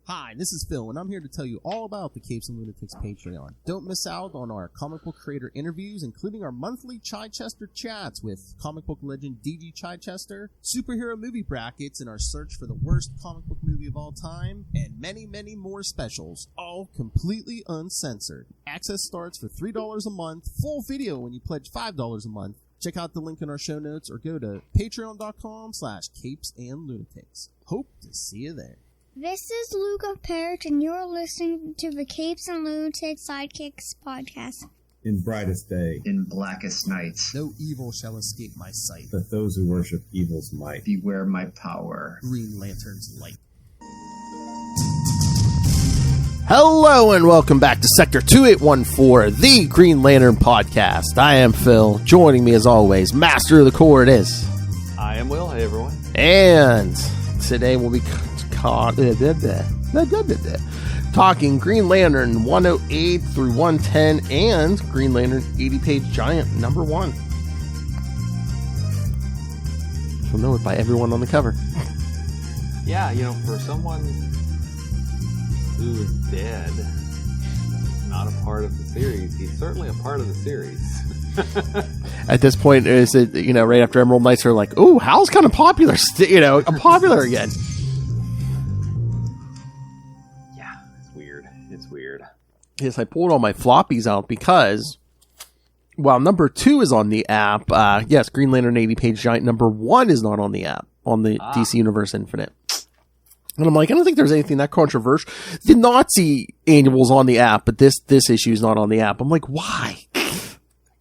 Hi, this is Phil, and I'm here to tell you all about the Capes and Lunatics Patreon. Don't miss out on our comic book creator interviews, including our monthly Chichester chats with comic book legend D.G. Chichester, superhero movie brackets in our search for the worst comic book movie of all time, and many, many more specials, all completely uncensored. Access starts for $3 a month, full video when you pledge $5 a month. Check out the link in our show notes or go to patreon.com/CapesandLunatics. Hope to see you there. This is Luke of Perich, and you're listening to the Capes and Lunatics Sidekicks podcast. In brightest day, in blackest nights, No evil shall escape my sight. that those who worship evil's might. beware my power. Green Lantern's light. Hello and welcome back to Sector 2814, the Green Lantern podcast. I am Phil. Joining me as always, Master of the Core is. I am Will. Hey, everyone. And today we'll be talking Green Lantern 108 through 110 and Green Lantern 80-page giant number 1. You'll know it by everyone on the cover. Yeah, for someone who is dead, not a part of the series, he's certainly a part of the series. At this point, is it, right after Emerald Knights are like, ooh, Hal's kind of popular, popular again. It's weird. Yes, I pulled all my floppies out because, while number 2 is on the app, yes, Green Lantern 80-page giant number 1 is not on the app, on the DC Universe Infinite. And I'm like, I don't think there's anything that controversial. The Nazi annual's on the app, but this issue is not on the app. I'm like, why? I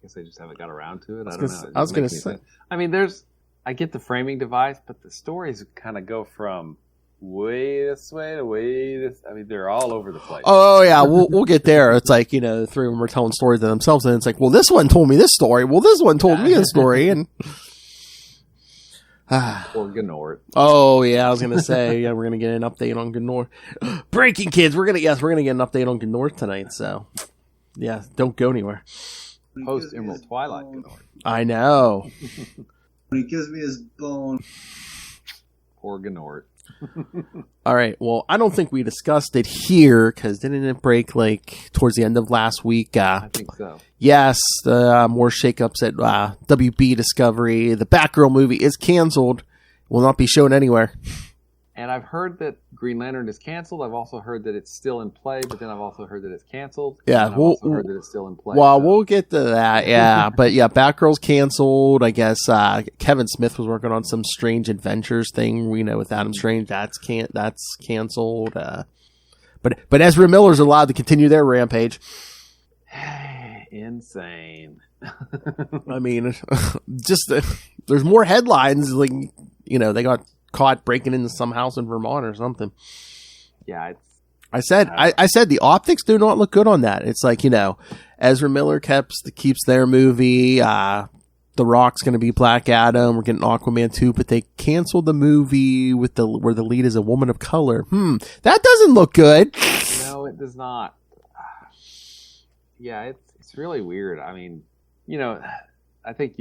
guess they just haven't got around to it. I don't know. I was going to say. I mean, I get the framing device, but the stories kind of go from way this way to way this. I mean, they're all over the place. Oh yeah, we'll get there. It's like, the three of them are telling stories to themselves, and it's like, well, this one told me this story. Well, this one told me this story, and or Gnort. Oh yeah, I was gonna say, yeah, we're gonna get an update on Gnort. Breaking kids, we're gonna get an update on Gnort tonight. So yeah, don't go anywhere. Post Emerald Twilight Gnort. I know. When he gives me his bone. Poor Gnort. All right. Well, I don't think we discussed it here because didn't it break towards the end of last week? I think so. Yes, more shakeups at WB Discovery. The Batgirl movie is canceled. Will not be shown anywhere. And I've heard that Green Lantern is canceled. I've also heard that it's still in play, but then I've also heard that it's canceled. Yeah, I've also heard that it's still in play. Well, we'll get to that, yeah. But yeah, Batgirl's canceled. I guess Kevin Smith was working on some Strange Adventures thing, with Adam Strange. That's canceled. But Ezra Miller's allowed to continue their rampage. Insane. I mean, just there's more headlines. They got caught breaking into some house in Vermont or something. Yeah, I said the optics do not look good on that. It's like, Ezra Miller keeps their movie. The Rock's going to be Black Adam. We're getting Aquaman 2, but they canceled the movie where the lead is a woman of color. That doesn't look good. No, it does not. Yeah, it's really weird. I mean, I think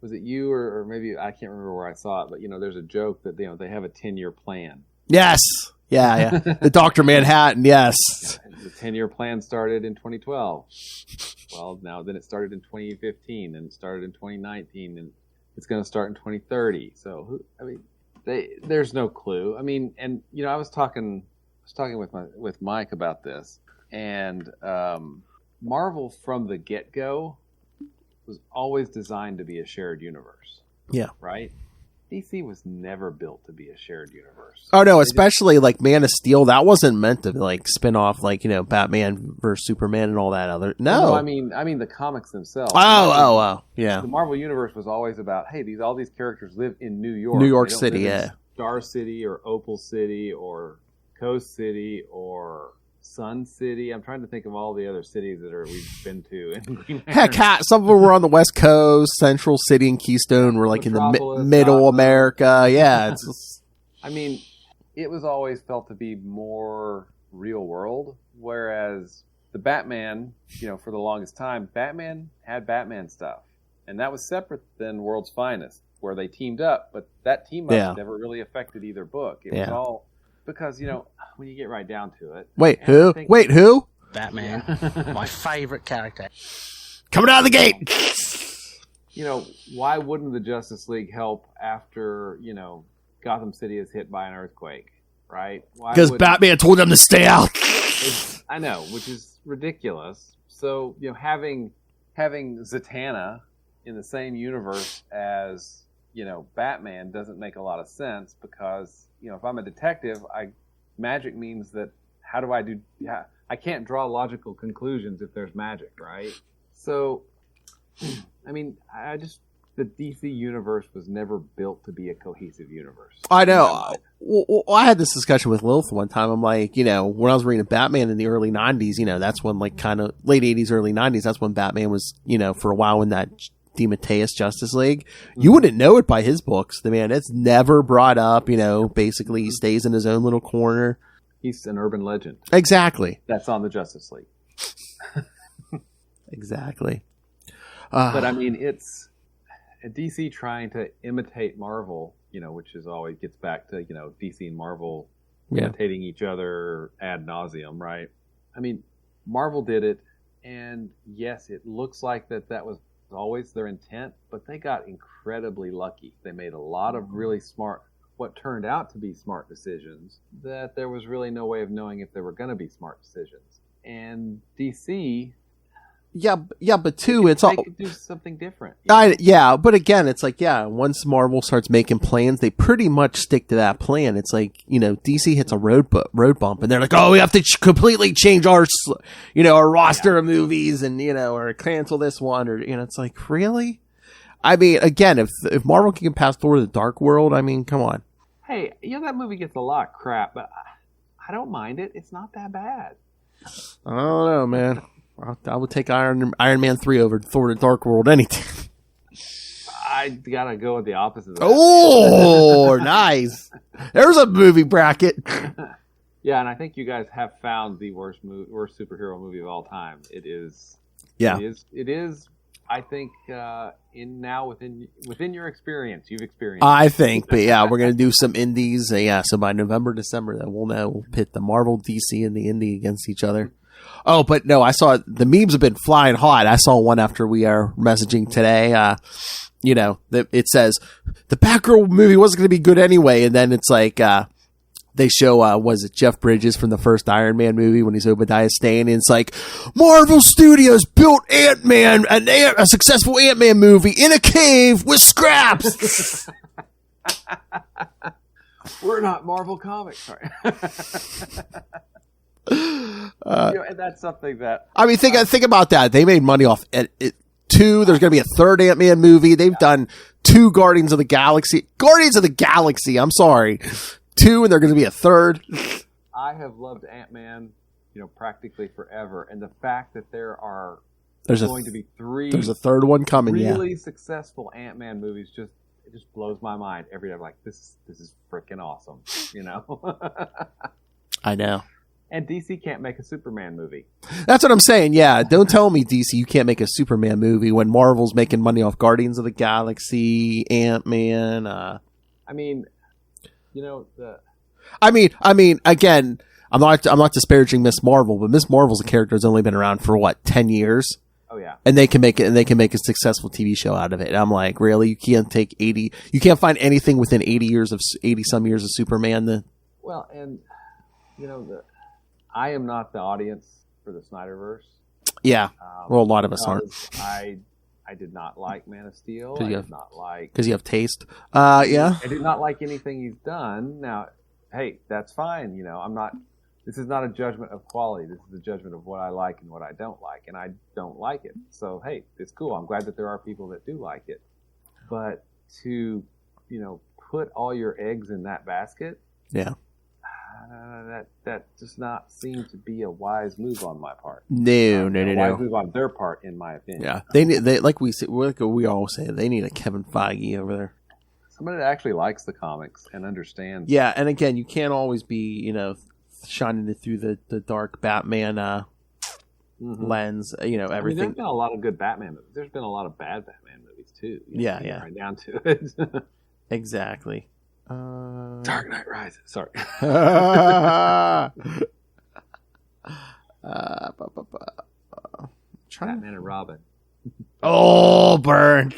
was it you or maybe I can't remember where I saw it, but there's a joke that they have a 10-year plan. Yes. Yeah. The Dr. Manhattan, yes. The 10-year plan started in 2012. Well, then it started in 2015, and it started in 2019, and it's going to start in 2030. So, there's no clue. I mean, and I was talking with Mike about this, and Marvel from the get-go was always designed to be a shared universe. Yeah. Right? DC was never built to be a shared universe. Oh no, especially Man of Steel, that wasn't meant to spin off Batman versus Superman and all that other. No, I mean the comics themselves. Oh, yeah. The Marvel universe was always about, hey, all these characters live in New York. New York City, yeah. Star City or Opal City or Coast City or Sun City. I'm trying to think of all the other cities that we've been to in Green Lantern. Heck, some of them were on the West Coast. Central City and Keystone were in the middle America. Yeah, I mean, it was always felt to be more real world, whereas the Batman, for the longest time, Batman had Batman stuff, and that was separate than World's Finest, where they teamed up, but that team up never really affected either book. It was all because when you get right down to it. Wait, and who? Wait, who? Batman, my favorite character. Coming out of the gate. Why wouldn't the Justice League help after Gotham City is hit by an earthquake, right? Because Batman told them to stay out. I know, which is ridiculous. So having Zatanna in the same universe as Batman doesn't make a lot of sense because if I'm a detective, magic means that I can't draw logical conclusions if there's magic, right? So, I mean, the DC universe was never built to be a cohesive universe. I know. Well, I had this discussion with Lilith one time. I'm like, when I was reading Batman in the early 90s, that's when kind of late 80s, early 90s, that's when Batman was, for a while in that DeMatteis Justice League. You wouldn't know it by his books. The man, it's never brought up, basically he stays in his own little corner. He's an urban legend. Exactly. That's on the Justice League. Exactly. But I mean, it's DC trying to imitate Marvel, which is always gets back to, DC and Marvel imitating each other ad nauseum, right? I mean, Marvel did it, and yes, it looks like that was always their intent, but they got incredibly lucky. They made a lot of really smart, what turned out to be smart decisions that there was really no way of knowing if they were going to be smart decisions. And DC... Yeah, but too, it's all... They could do something different. But again, it's like, once Marvel starts making plans, they pretty much stick to that plan. It's like, DC hits a road bump, and they're like, oh, we have to completely change our roster of movies, and, or cancel this one, or, it's like, really? I mean, again, if Marvel can get past Thor: The Dark World, I mean, come on. Hey, that movie gets a lot of crap, but I don't mind it. It's not that bad. I don't know, man. I would take Iron Man 3 over Thor: The Dark World anytime. I gotta go with the opposite of that. Oh, nice. There's a movie bracket. Yeah, and I think you guys have found the worst superhero movie of all time. It is. Yeah. It is. I think within your experience, you've experienced. I think, but we're gonna do some indies. So by November, December, then we'll know. We'll pit the Marvel, DC, and the indie against each other. Oh, but no, I saw the memes have been flying hot. I saw one after we are messaging today. It says the Batgirl movie wasn't going to be good anyway, and then it's like they show was it Jeff Bridges from the first Iron Man movie when he's Obadiah Stane, and it's like Marvel Studios built Ant-Man, a successful Ant-Man movie in a cave with scraps. We're not Marvel Comics, sorry. And that's something that I mean, think about that. They made money off it. 2. There's going to be a third Ant-Man movie. They've done 2 Guardians of the Galaxy. I'm sorry, 2, and they're going to be a third. I have loved Ant-Man, practically forever, and the fact that there's going to be 3. There's a third one coming. Really successful Ant-Man movies. It just blows my mind every day. I'm like, this is freaking awesome. I know. And DC can't make a Superman movie. That's what I'm saying. Yeah, don't tell me DC you can't make a Superman movie when Marvel's making money off Guardians of the Galaxy, Ant-Man. I mean, again, I'm not disparaging Miss Marvel, but Miss Marvel's a character that's only been around for 10 years. Oh yeah, and they can make a successful TV show out of it. And I'm like, really? You can't take 80? You can't find anything within 80 some years of Superman? Well, and I am not the audience for the Snyderverse. Yeah, well, a lot of us aren't. I did not like Man of Steel. Because you have taste. Yeah. I did not like anything he's done. Now, hey, that's fine. I'm not. This is not a judgment of quality. This is a judgment of what I like and what I don't like, and I don't like it. So, hey, it's cool. I'm glad that there are people that do like it. But to, put all your eggs in that basket. Yeah. That does not seem to be a wise move on my part. No. Wise move on their part, in my opinion. Yeah, they like we always say, they need a Kevin Feige over there. Somebody that actually likes the comics and understands. Yeah, and again, you can't always be shining it through the dark Batman lens. Everything. I mean, there's been a lot of good Batman movies. There's been a lot of bad Batman movies too. Yeah. Right down to it. Exactly. Dark Knight Rises. Sorry. Batman and Robin. Oh, burn.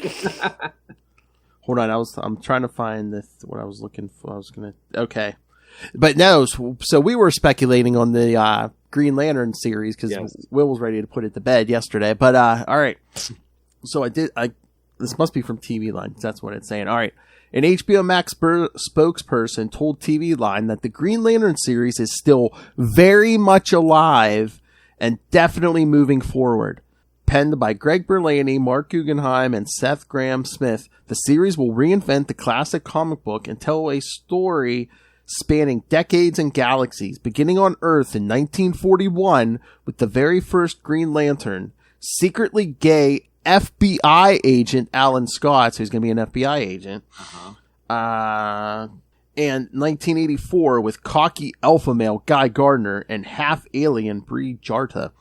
Hold on, I'm trying to find this. What I was looking for. Okay, but no. So we were speculating on the Green Lantern series because Will was ready to put it to bed yesterday. But all right. So this must be from TV Line. That's what it's saying. All right. An HBOMax spokesperson told TV Line that the Green Lantern series is still very much alive and definitely moving forward. Penned by Greg Berlanti, Mark Guggenheim, and Seth Grahame-Smith, the series will reinvent the classic comic book and tell a story spanning decades and galaxies, beginning on Earth in 1941 with the very first Green Lantern, secretly gay FBI agent Alan Scott, who's going to be an FBI agent, and 1984 with cocky alpha male Guy Gardner and half-alien Bree Jarta.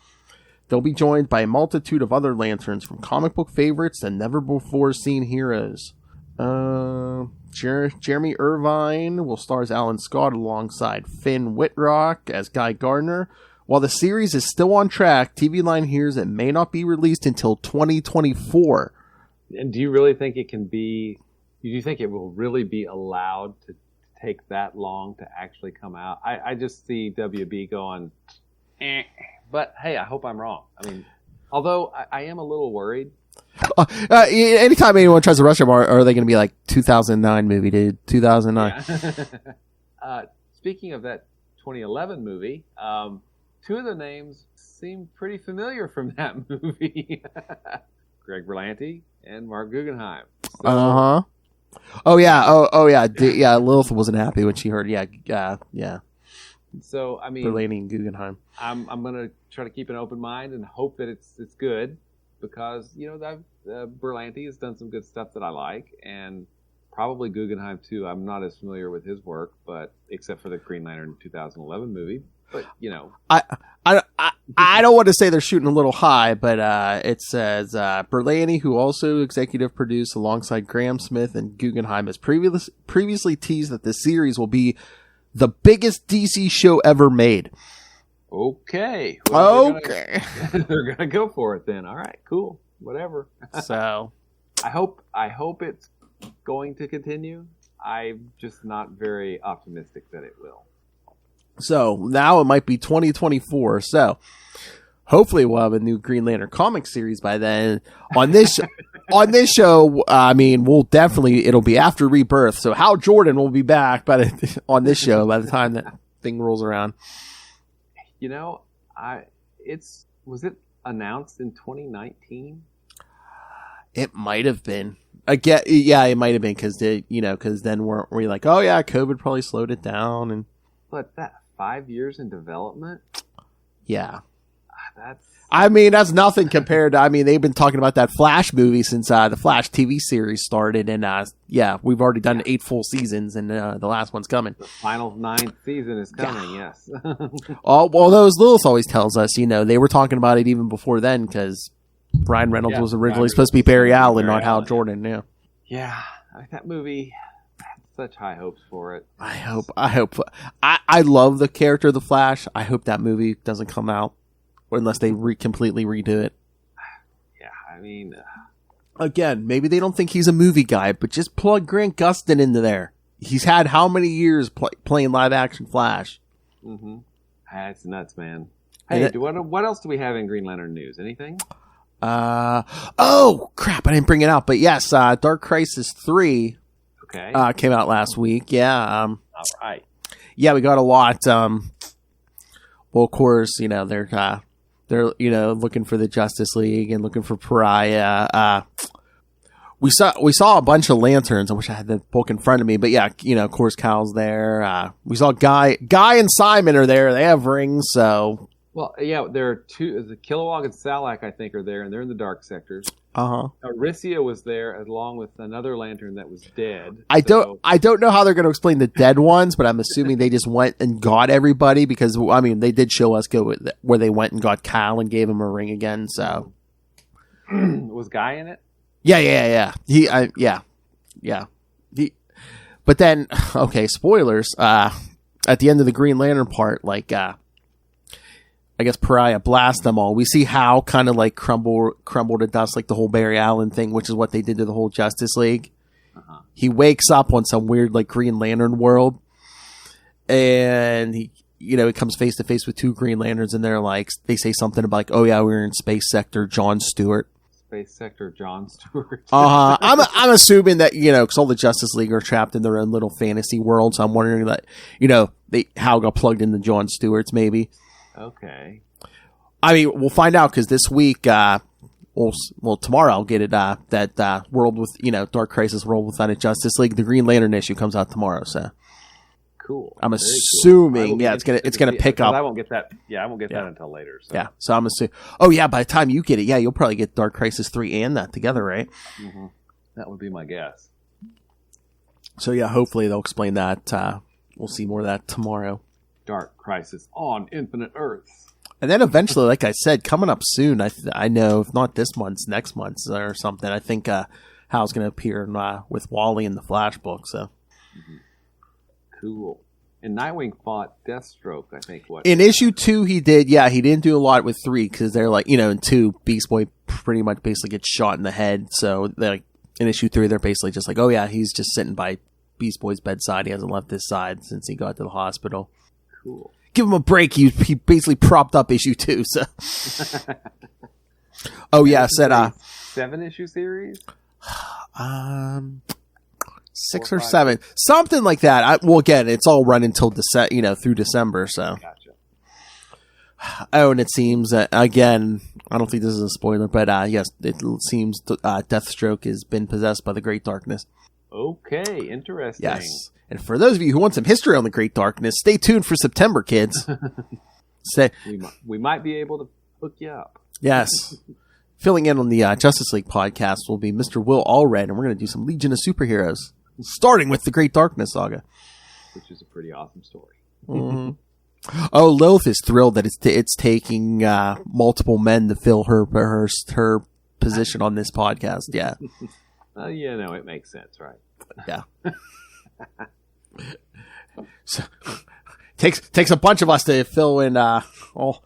They'll be joined by a multitude of other Lanterns, from comic book favorites and never-before-seen heroes. Jeremy Irvine will star as Alan Scott alongside Finn Whitrock as Guy Gardner. While the series is still on track, TV Line hears it may not be released until 2024. And do you really think it can be... Do you think it will really be allowed to take that long to actually come out? I just see WB going... But hey, I hope I'm wrong. I mean, although I am a little worried. Anytime anyone tries to rush them, are they going to be like 2009 movie, dude? 2009. Yeah. Speaking of that 2011 movie, two of the names seem pretty familiar from that movie. Greg Berlanti and Mark Guggenheim. So, Oh yeah. Oh yeah. Yeah. Lilith wasn't happy when she heard. Yeah. So I mean, Berlanti and Guggenheim. I'm gonna try to keep an open mind and hope that it's good, because Berlanti has done some good stuff that I like, and probably Guggenheim too. I'm not as familiar with his work, but except for the Green Lantern 2011 movie. But I don't want to say they're shooting a little high, but it says Berlanti, who also executive produced alongside Graham Smith and Guggenheim, has previously teased that the series will be the biggest DC show ever made. Okay. Well, okay. They're gonna go for it then. All right. Cool. Whatever. So, I hope it's going to continue. I'm just not very optimistic that it will. So now it might be 2024. So hopefully we'll have a new Green Lantern comic series by then. On this on this show, I mean, it'll be after Rebirth. So Hal Jordan will be back on this show by the time that thing rolls around. Was it announced in 2019? It might have been. It might have been because then we're like, oh yeah, COVID probably slowed it down, and but that 5 years in development. Yeah, that's nothing compared to. I mean, they've been talking about that Flash movie since the Flash TV series started, and we've already done 8 full seasons, and the last one's coming. The final 9th season is coming. Yeah. Yes. Those Lilith always tells us, they were talking about it even before then, because Ryan Reynolds was originally supposed to be Barry Allen, not Hal Jordan. Yeah. Yeah, that movie. Such high hopes for it. I hope. I love the character of the Flash. I hope that movie doesn't come out unless they completely redo it. Yeah, I mean, again, maybe they don't think he's a movie guy, but just plug Grant Gustin into there. He's had how many years playing live action Flash? Mm-hmm. That's nuts, man. Hey, what else do we have in Green Lantern news? Anything? Oh crap! I didn't bring it out, but yes, Dark Crisis 3. Okay. Came out last week. Yeah. All right. Yeah, we got a lot. Well, of course, they're looking for the Justice League and looking for Pariah. We saw a bunch of Lanterns. I wish I had the book in front of me, but yeah, of course, Cal's there. We saw Guy and Simon are there. They have rings, so. Well, yeah, there are two. The Kilowog and Salak, I think, are there, and they're in the dark sectors. Aricia was there along with another Lantern that was dead. I don't know how they're going to explain the dead ones, but I'm assuming they just went and got everybody, because they did show us where they went and got Cal and gave him a ring again. So was Guy in it? Yeah. But then, okay, spoilers. At the end of the Green Lantern part, like, I guess Pariah blasts them all. We see Hal kind of like crumble to dust, like the whole Barry Allen thing, which is what they did to the whole Justice League. Uh-huh. He wakes up on some weird like Green Lantern world, and he comes face to face with two Green Lanterns, and they're like, they say something about like, oh yeah, we were in Space Sector John Stewart. Space Sector John Stewart. I'm assuming that, because all the Justice League are trapped in their own little fantasy world, so I'm wondering that, Hal got plugged into John Stewart's maybe. Okay. I mean, we'll find out, because this week, tomorrow I'll get it, that world with, Dark Crisis world without a Justice League, the Green Lantern issue comes out tomorrow, so. Cool. I'm assuming, cool. it's gonna pick up. I won't get that. Yeah, I won't get that until later. So. Yeah, so I'm assuming. Oh yeah, by the time you get it, you'll probably get Dark Crisis 3 and that together, right? Mm-hmm. That would be my guess. So yeah, hopefully they'll explain that. We'll see more of that tomorrow. Dark Crisis on Infinite Earths. And then eventually, like I said, coming up soon. I know if not this month, next month or something. I think Hal's going to appear with Wally in the Flash book. So. Mm-hmm. Cool. And Nightwing fought Deathstroke, I think. In issue 2, he did. Yeah, he didn't do a lot with 3 because they're like, in 2, Beast Boy pretty much basically gets shot in the head. So in issue 3, they're basically just like, oh yeah, he's just sitting by Beast Boy's bedside. He hasn't left his side since he got to the hospital. Cool. Give him a break. He basically propped up issue 2. So. Oh yeah, said 7-issue series. 6 or 7, something like that. Again, it's all run until through December. So, gotcha. Oh, and it seems again, I don't think this is a spoiler, but yes, it seems Deathstroke has been possessed by the Great Darkness. Okay, interesting. Yes, and for those of you who want some history on the Great Darkness, stay tuned for September, kids. We might be able to hook you up. Yes. Filling in on the Justice League podcast will be Mr. Will Allred, and we're going to do some Legion of Superheroes. Starting with the Great Darkness saga, which is a pretty awesome story. Mm-hmm. Oh, Lilith is thrilled that it's taking multiple men to fill her position on this podcast. Yeah, it makes sense, right? Yeah. So, takes a bunch of us to fill in all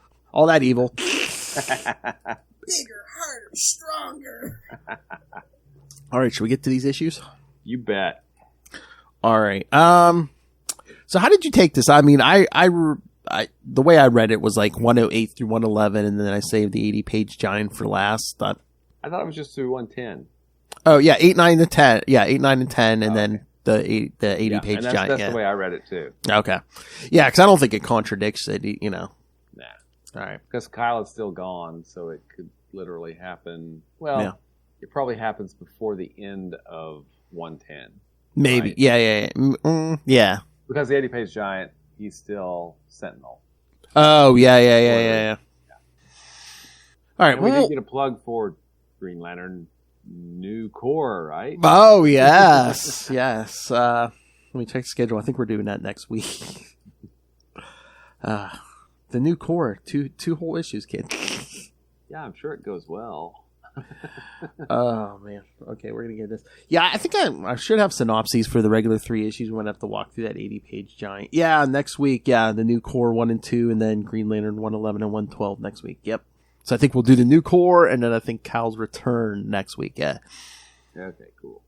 that evil. Bigger, harder, stronger. All right, should we get to these issues? You bet. All right. So how did you take this? I mean, I the way I read it was like 108 through 111, and then I saved the 80-page giant for last. I thought it was just through 110. Oh yeah, 8, 9, and 10. Yeah, 8, 9, and 10, and then the 80-page giant. That's the way I read it too. Okay. Yeah, because I don't think it contradicts it. Nah. All right. Because Kyle is still gone, so it could literally happen. Well, It probably happens before the end of 110. Maybe. Right? Yeah. Yeah. Because the 80-page giant, he's still Sentinel. Oh, yeah. All right. And we did get a plug for Green Lantern New Core, right? Oh, yes. Yes. Let me check the schedule. I think we're doing that next week. The New Core. Two whole issues, kid. Yeah, I'm sure it goes well. Oh man. Okay, we're gonna get this. Yeah, I think I should have synopses for the regular 3 issues. We're gonna have to walk through that 80-page giant. Yeah, next week. Yeah, the New Core 1 and 2, and then Green Lantern 111 and 112 next week. Yep. So I think we'll do the New Core, and then I think Cal's Return next week. Yeah. Okay. Cool.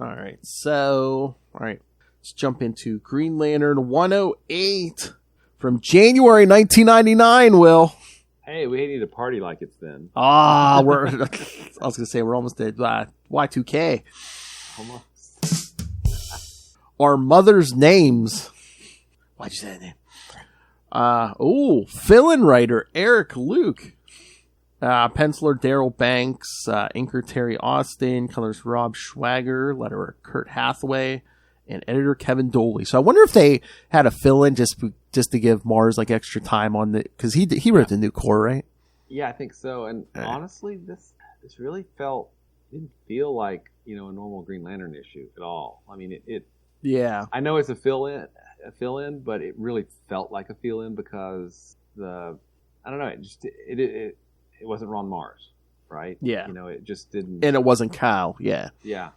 All right. So, let's jump into Green Lantern 108 from January 1999. Will. Hey, we need a party like it's then. I was going to say we're almost at Y2K. Almost. Our mother's names. Why'd you say that name? Fill-in writer Eric Luke. Penciler Daryl Banks. Inker Terry Austin. Colors Rob Schwager. Letterer Kurt Hathaway. And editor Kevin Doley. So I wonder if they had a fill-in just to give Mars like extra time on the, because he wrote the New Core, right? Yeah, I think so. And honestly, this really didn't feel like a normal Green Lantern issue at all. I mean, it yeah. I know it's a fill-in, but it really felt like a fill-in because I don't know, it wasn't Ron Mars, right? Yeah. It just didn't. And it wasn't Kyle. Yeah. Yeah.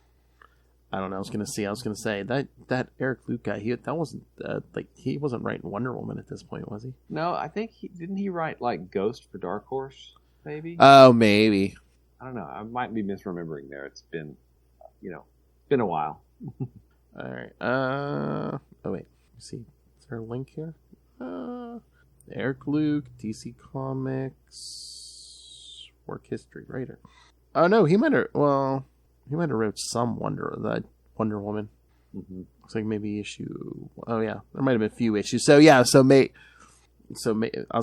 I don't know. I was gonna say that Eric Luke guy. He wasn't writing Wonder Woman at this point, was he? No, I think didn't he write like Ghost for Dark Horse? Maybe. Oh, maybe. I don't know. I might be misremembering there. It's been, been a while. All right. Oh wait. Let's see. Is there a link here? Eric Luke, DC Comics, work history writer. Oh no, he might have wrote some Wonder Woman. Mm-hmm. Looks like maybe issue. Oh yeah, there might have been a few issues. So yeah, I was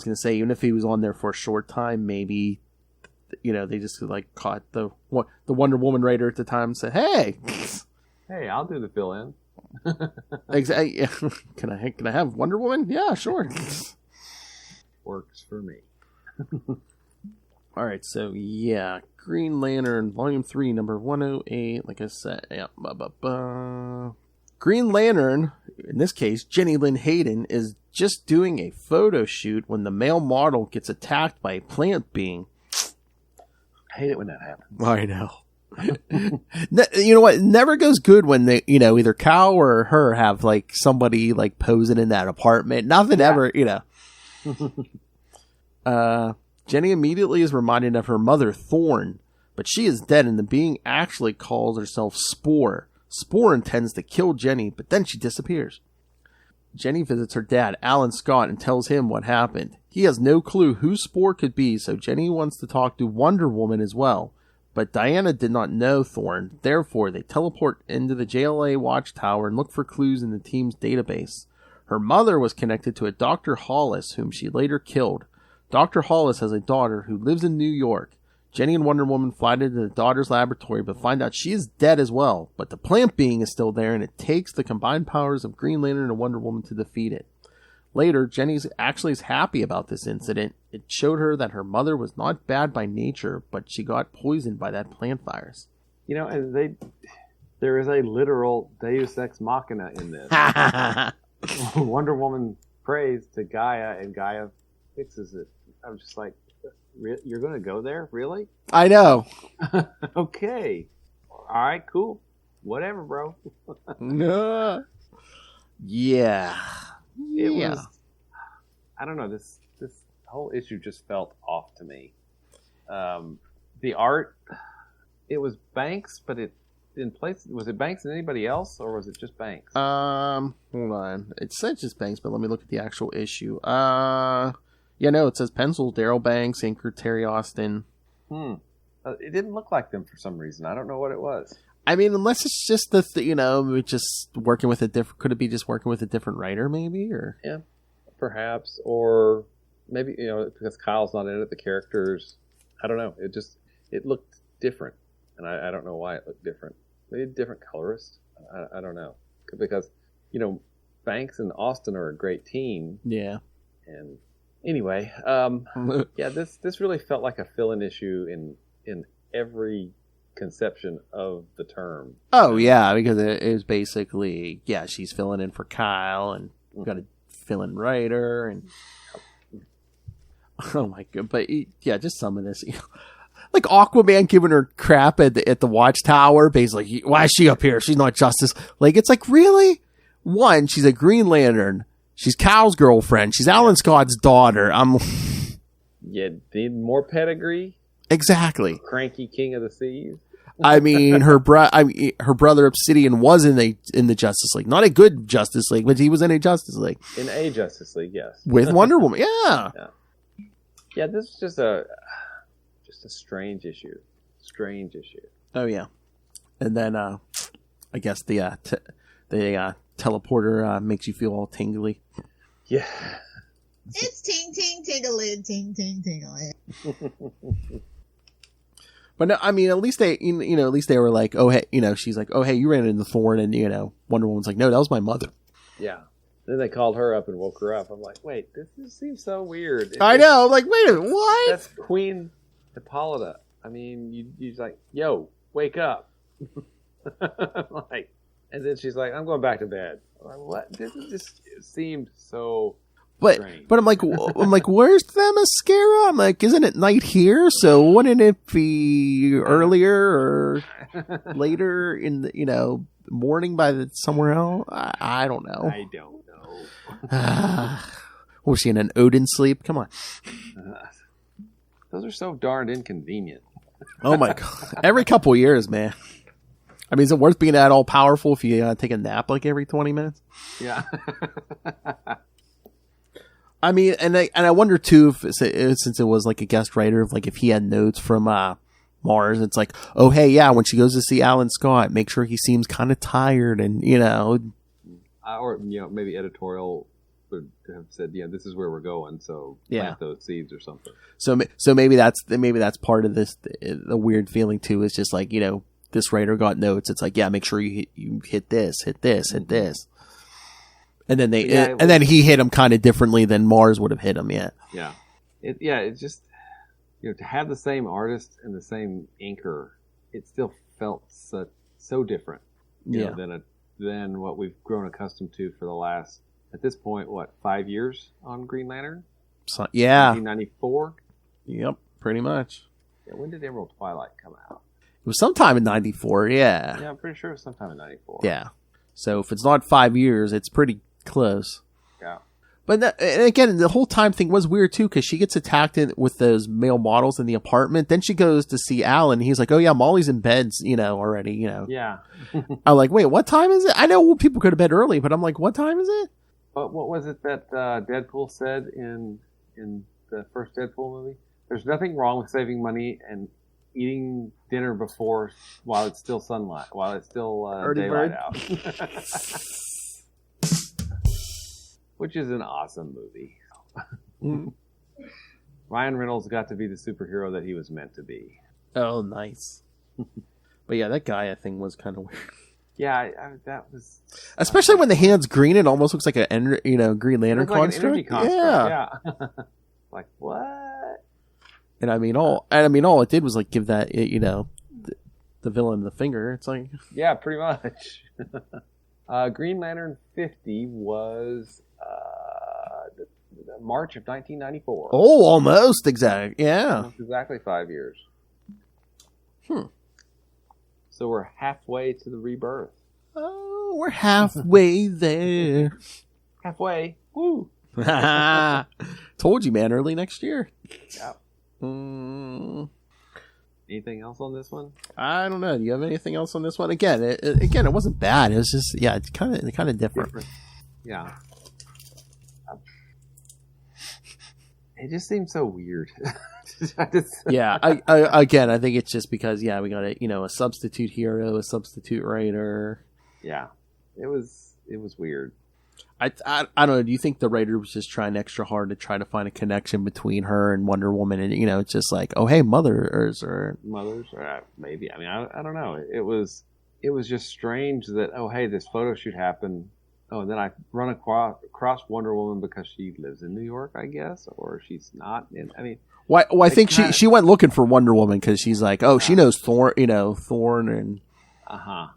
gonna say, even if he was on there for a short time, maybe they just like caught the Wonder Woman writer at the time and said, "Hey, I'll do the fill in." Exactly. Can I have Wonder Woman? Yeah, sure. Works for me. All right, so yeah, Green Lantern Volume 3, number 108. Like I said, yeah. Green Lantern, in this case, Jenny Lynn Hayden, is just doing a photo shoot when the male model gets attacked by a plant being. I hate it when that happens. I know. You know what? It never goes good when they, either Cal or her have like somebody like posing in that apartment. Nothing ever, Jenny immediately is reminded of her mother, Thorn, but she is dead, and the being actually calls herself Spore. Spore intends to kill Jenny, but then she disappears. Jenny visits her dad, Alan Scott, and tells him what happened. He has no clue who Spore could be, so Jenny wants to talk to Wonder Woman as well. But Diana did not know Thorn, therefore they teleport into the JLA watchtower and look for clues in the team's database. Her mother was connected to a Dr. Hollis, whom she later killed. Dr. Hollis has a daughter who lives in New York. Jenny and Wonder Woman fly to the daughter's laboratory but find out she is dead as well. But the plant being is still there, and it takes the combined powers of Green Lantern and Wonder Woman to defeat it. Later, Jenny actually is happy about this incident. It showed her that her mother was not bad by nature, but she got poisoned by that plant virus. And there is a literal Deus Ex Machina in this. Wonder Woman prays to Gaia, and Gaia fixes it. I'm just like, you're going to go there? Really? I know. Okay. All right, cool. Whatever, bro. Yeah. It was, I don't know, this whole issue just felt off to me. The art, it was Banks, but was it Banks and anybody else, or was it just Banks? Hold on. It said just Banks, but let me look at the actual issue. It says pencil, Daryl Banks, inker Terry Austin. It didn't look like them for some reason. I don't know what it was. I mean, unless it's just just working with a different. Could it be just working with a different writer, maybe, or yeah, perhaps, or maybe because Kyle's not in it, the characters. I don't know. It looked different, and I don't know why it looked different. Maybe a different colorist. I don't know, because Banks and Austin are a great team. Yeah. And anyway, this really felt like a fill-in issue in every conception of the term. Oh yeah, because it is basically she's filling in for Kyle, and we've got a fill-in writer, and oh my god, but just some of this, like Aquaman giving her crap at the watchtower, basically, why is she up here? She's not Justice. Like, it's like, really? One, she's a Green Lantern. She's Cal's girlfriend. She's Alan Scott's daughter. You need more pedigree. Exactly. Cranky King of the Seas. I mean, her brother Obsidian was in the Justice League, not a good Justice League, but he was in a Justice League. In a Justice League, yes. With Wonder Woman, yeah. Yeah, this is just a strange issue. Strange issue. Oh yeah, and then I guess the teleporter makes you feel all tingly. Yeah. It's ting ting tingling, ting ting tingling. But no, I mean, at least they were like, oh hey, she's like, oh hey, you ran into Thorn, and Wonder Woman's like, no, that was my mother. Yeah. Then they called her up and woke her up. I'm like, wait, this seems so weird. I know. I'm like, wait a minute, what? That's Queen Hippolyta. I mean, you're like, yo, wake up. And then she's like, I'm going back to bed. I'm like, what? This just seemed so strange. But I'm like, where's the mascara? I'm like, isn't it night here? So wouldn't it be earlier or later in the, mourning somewhere else? I don't know. I don't know. Was she in an Odin sleep? Come on. Those are so darned inconvenient. Oh my god! Every couple years, man. I mean, is it worth being that all powerful if you take a nap like every 20 minutes? Yeah. I mean, and I wonder too if since it was like a guest writer, of like if he had notes from Mars, it's like, oh hey, yeah, when she goes to see Alan Scott, make sure he seems kind of tired, and or maybe editorial would have said, yeah, this is where we're going, so plant those seeds or something. So maybe that's part of this. The weird feeling too is just like, this writer got notes. It's like, yeah, make sure you hit this, hit this, hit this. And then then he hit him kind of differently than Mars would have hit him. Yeah. Yeah. It's just, to have the same artist and the same inker, it still felt so different, than what we've grown accustomed to for the last, at this point, 5 years on Green Lantern? So, yeah. 1994? Yep, pretty much. Yeah, when did Emerald Twilight come out? It was sometime in 94, yeah. Yeah, I'm pretty sure it was sometime in 94. Yeah. So if it's not 5 years, it's pretty close. Yeah. But and again, the whole time thing was weird too, because she gets attacked with those male models in the apartment. Then she goes to see Alan. And he's like, "Oh yeah, Molly's in bed, already." Yeah. I'm like, "Wait, what time is it?" I know people go to bed early, but I'm like, "What time is it?" What was it that Deadpool said in the first Deadpool movie? There's nothing wrong with saving money and eating dinner while it's still sunlight, while it's still daylight out. Which is an awesome movie. Ryan Reynolds got to be the superhero that he was meant to be. Oh, nice. But yeah, that guy, I think, was kind of weird. Yeah, that was... Especially when the hand's green, it almost looks like a Green Lantern construct. Like an energy construct. Yeah. Like, what? And I mean, all it did was like give that, the villain the finger. It's like... Yeah, pretty much. Green Lantern 50 was... March of 1994. Oh, almost exact. Yeah. Almost exactly 5 years. So we're halfway to the rebirth. Oh, we're halfway there. Halfway. Woo. Told you, man. Early next year. Yeah. Anything else on this one? I don't know. Do you have anything else on this one? Again, it wasn't bad. It was just, it's kind of different. Yeah. It just seems so weird. Yeah. I think it's just because, we got a substitute hero, a substitute writer. Yeah. It was weird. I don't know. Do you think the writer was just trying extra hard to try to find a connection between her and Wonder Woman? And, it's just like, oh, hey, mothers, or maybe. I mean, I don't know. It was just strange that, oh, hey, this photo shoot happened. Oh, and then I run across Wonder Woman because she lives in New York, I guess, or she's not. Well, I think she went looking for Wonder Woman because she's like, oh, she knows Thorn, and. I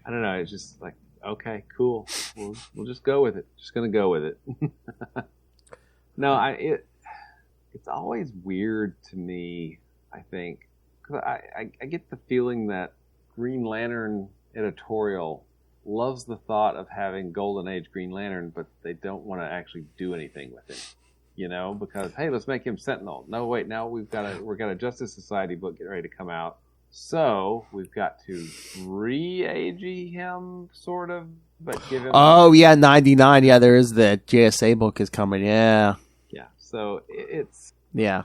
don't know. It's just like, okay, cool. We'll just go with it. Just gonna go with it. No, it's always weird to me. I think because I get the feeling that Green Lantern editorial loves the thought of having Golden Age Green Lantern, but they don't want to actually do anything with him. Because hey, let's make him Sentinel. No, wait, now we've got a Justice Society book getting ready to come out, so we've got to re-age him, sort of, but give him. Oh yeah, 99. Yeah, there is the JSA book is coming. Yeah. Yeah. So it's. Yeah.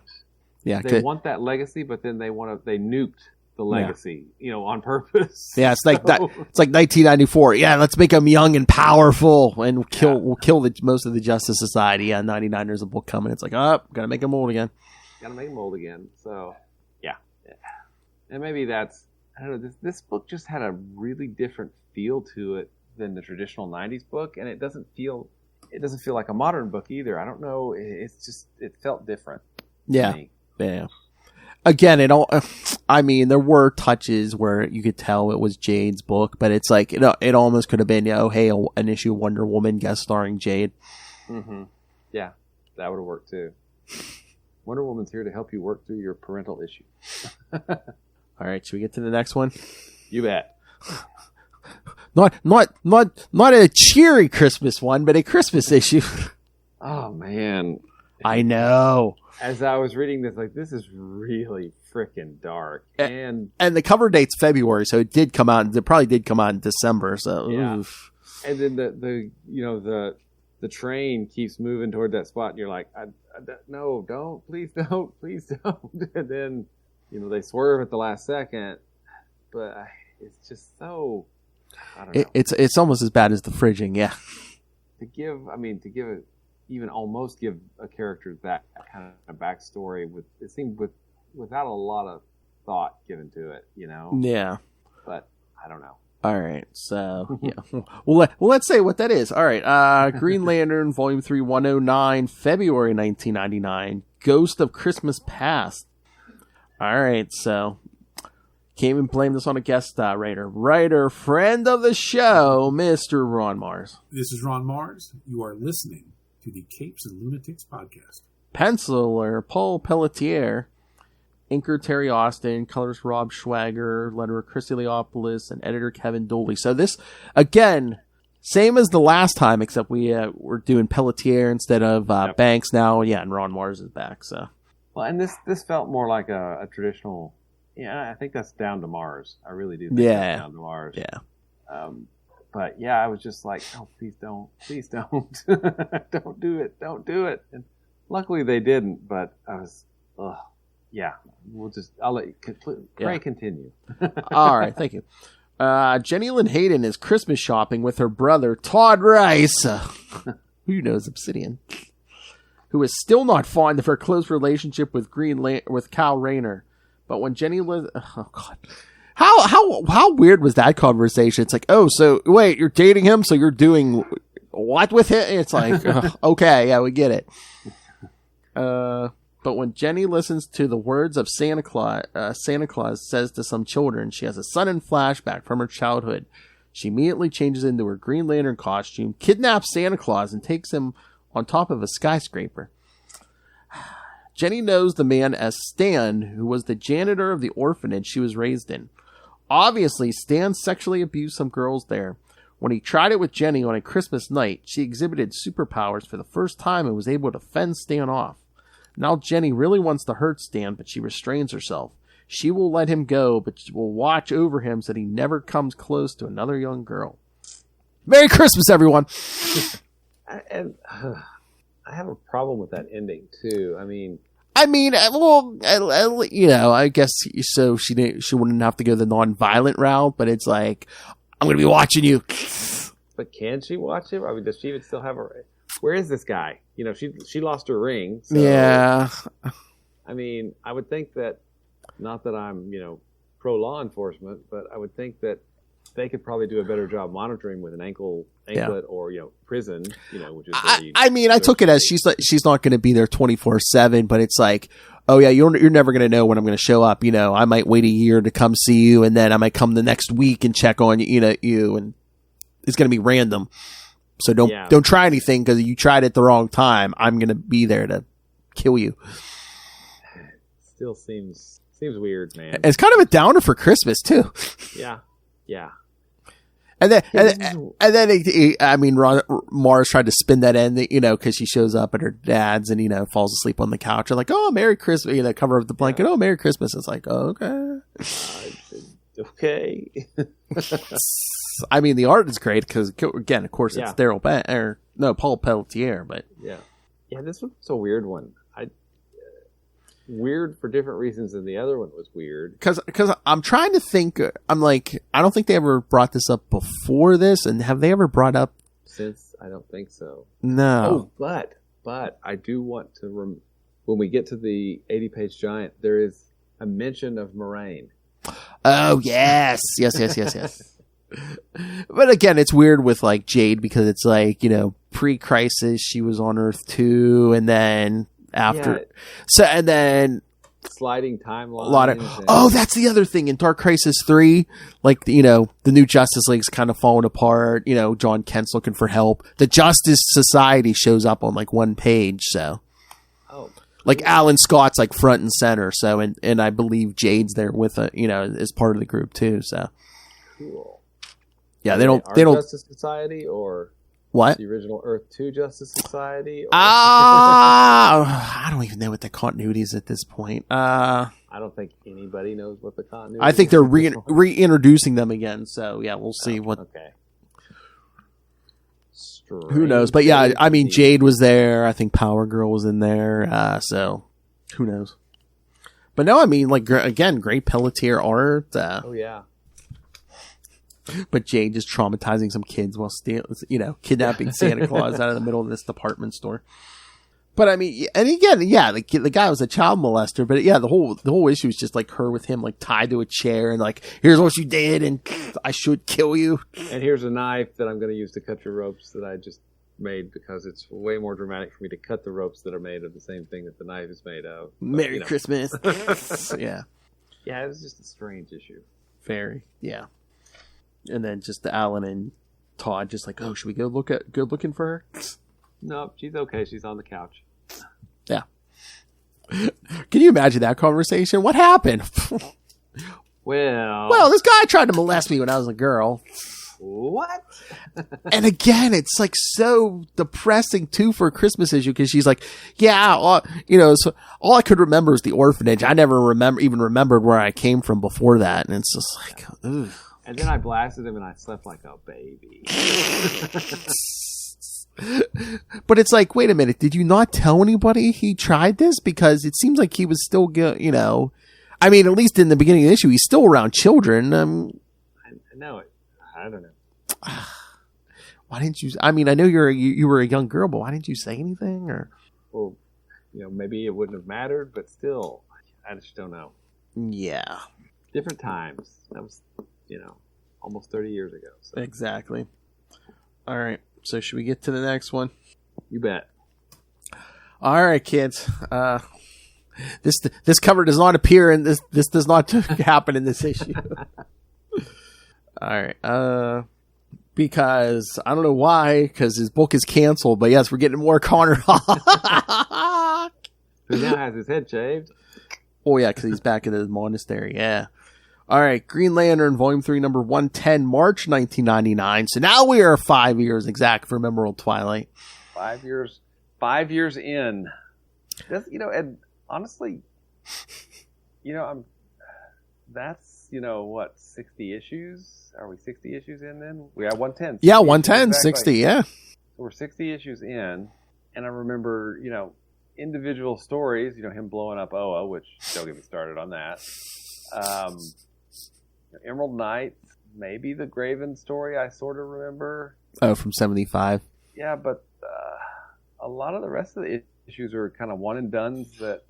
Yeah. They want that legacy, but then they nuked the legacy, on purpose. Yeah, it's like that. It's like 1994. Yeah, let's make him young and powerful, and we'll kill most of the Justice Society. Yeah, 99. There's a book coming. It's like, gotta make him old again. Gotta make him old again. So, yeah. And maybe that's, I don't know. This book just had a really different feel to it than the traditional 90s book, and it doesn't feel like a modern book either. I don't know. It felt different. Yeah. Yeah. Again, there were touches where you could tell it was Jade's book, but it's like, it almost could have been, an issue of Wonder Woman guest starring Jade. Mm-hmm. Yeah, that would have worked too. Wonder Woman's here to help you work through your parental issue. All right, should we get to the next one? You bet. Not a cheery Christmas one, but a Christmas issue. Oh man, I know. As I was reading this, like, this is really freaking dark, and the cover date's February, so it did come out. It probably did come out in December. So yeah. Oof. And then the train keeps moving toward that spot, and you're like, no, don't, please don't. And then they swerve at the last second, but it's just so, I don't know. It's almost as bad as the fridging, yeah. To give a character that kind of backstory without a lot of thought given to it, Yeah. But I don't know. All right, so yeah, well, let's say what that is. All right, Green Lantern, Volume 3, 109, February 1999, Ghost of Christmas Past. All right, so can't even blame this on a guest writer, friend of the show, Mr. Ron Mars. This is Ron Mars. You are listening to the Capes and Lunatics podcast. Penciler Paul Pelletier. Inker Terry Austin, colors Rob Schwager, letterer Chris Eliopoulos, and editor Kevin Dooley. So this, again, same as the last time, except we're doing Pelletier instead of Banks now. Yeah, and Ron Mars is back. So, well, and this felt more like a traditional. Yeah, I think that's down to Mars. I really do think that's down to Mars. Yeah. But yeah, I was just like, oh, please don't, don't do it. And luckily they didn't. But I was, yeah. I'll let you continue. All right, thank you. Jenny Lynn Hayden is Christmas shopping with her brother, Todd Rice, who knows Obsidian, who is still not fond of her close relationship with with Cal Rayner. But when Jenny Lynn... Oh, God. How weird was that conversation? It's like, oh, so, wait, you're dating him, so you're doing what with him? It's like, okay, yeah, we get it. But when Jenny listens to the words of Santa Claus says to some children, she has a sudden flashback from her childhood. She immediately changes into her Green Lantern costume, kidnaps Santa Claus, and takes him on top of a skyscraper. Jenny knows the man as Stan, who was the janitor of the orphanage she was raised in. Obviously, Stan sexually abused some girls there. When he tried it with Jenny on a Christmas night, she exhibited superpowers for the first time and was able to fend Stan off. Now Jenny really wants to hurt Stan, but she restrains herself. She will let him go, but she will watch over him so that he never comes close to another young girl. Merry Christmas, everyone! I have a problem with that ending, too. I mean, well, I guess so she wouldn't have to go the non-violent route, but it's like, I'm going to be watching you. But can she watch him? I mean, does she even still have her... Where is this guy? She lost her ring. So, yeah. I mean, I would think that, not that I'm, pro law enforcement, but I would think that they could probably do a better job monitoring with an anklet or, prison, which is. I took it as she's not going to be there 24/7, but it's like, oh yeah, you're never going to know when I'm going to show up. I might wait a year to come see you, and then I might come the next week and check on you, and it's going to be random. So don't try anything because you tried it the wrong time. I'm going to be there to kill you. Still seems weird, man. It's kind of a downer for Christmas too. Yeah. And then Mars tried to spin that end, because she shows up at her dad's and falls asleep on the couch. And like, oh, Merry Christmas! Cover up the blanket. Oh, Merry Christmas! It's like, oh, okay. Okay. The art is great because, again, of course, it's Paul Pelletier, but yeah, this one's a weird one. Weird for different reasons than the other one was weird. Because I'm trying to think. I'm like, I don't think they ever brought this up before this, and have they ever brought up since? I don't think so. No. Oh, but I do want to. When we get to the 80-page giant, there is a mention of Moraine. Oh yes. But again, it's weird with like Jade because it's like, pre-crisis she was on Earth 2, and then after, and then sliding timeline. That's the other thing in Dark Crisis 3. Like the New Justice League's kind of falling apart. John Kent's looking for help. The Justice Society shows up on like one page. So, like Alan Scott's like front and center. So, and I believe Jade's there with as part of the group too. So, cool. Yeah, they don't. Justice Society or what? The original Earth 2 Justice Society? I don't even know what the continuity is at this point. I don't think anybody knows what the continuity is. I think they're reintroducing them again. So, yeah, we'll see what. Okay. Who knows? But, yeah, I mean, Jade was there. I think Power Girl was in there. So, who knows? But, no, I mean, like, again, great Pelletier art. Oh, yeah. But Jade just traumatizing some kids while kidnapping Santa Claus out of the middle of this department store. But I mean, and again, yeah, the guy was a child molester. But yeah, the whole issue is just like her with him like tied to a chair and like, here's what you did, and I should kill you. And here's a knife that I'm going to use to cut your ropes that I just made because it's way more dramatic for me to cut the ropes that are made of the same thing that the knife is made of. But, Merry Christmas. Yeah. Yeah, it was just a strange issue. Very. Yeah. And then just the Alan and Todd just like, oh, should we go looking for her? Nope, she's okay. She's on the couch. Yeah. Can you imagine that conversation? What happened? Well, this guy tried to molest me when I was a girl. What? And again, it's like so depressing too for a Christmas issue because she's like, yeah, so all I could remember is the orphanage. I never remembered where I came from before that, and it's just like, ugh. And then I blasted him and I slept like a baby. But it's like, wait a minute, did you not tell anybody he tried this? Because it seems like he was still, I mean, at least in the beginning of the issue, he's still around children. I know it. I don't know. Why didn't you? I mean, I know you were a young girl, but why didn't you say anything? Or, well, maybe it wouldn't have mattered, but still, I just don't know. Yeah, different times. That was, almost 30 years ago. So. Exactly. All right. So should we get to the next one? You bet. All right, kids. This cover does not appear in this. This does not happen in this issue. All right. Because I don't know why. Because his book is canceled. But yes, we're getting more Connor Hawke. Who now has his head shaved? Oh yeah, because he's back in the monastery. Yeah. All right, Green Lantern, Volume 3, number 110, March 1999. So now we are 5 years exact for Memorable Twilight. 5 years. 5 years in. That's, and honestly, that's, 60 issues? Are we 60 issues in then? We have 110. Yeah, 110, 60, yeah. So we're 60 issues in, and I remember, individual stories, him blowing up Oa, which don't get me started on that. Emerald Knight, maybe the Graven story I sort of remember. Oh, from 75. Yeah, but a lot of the rest of the issues are kind of one and dones that,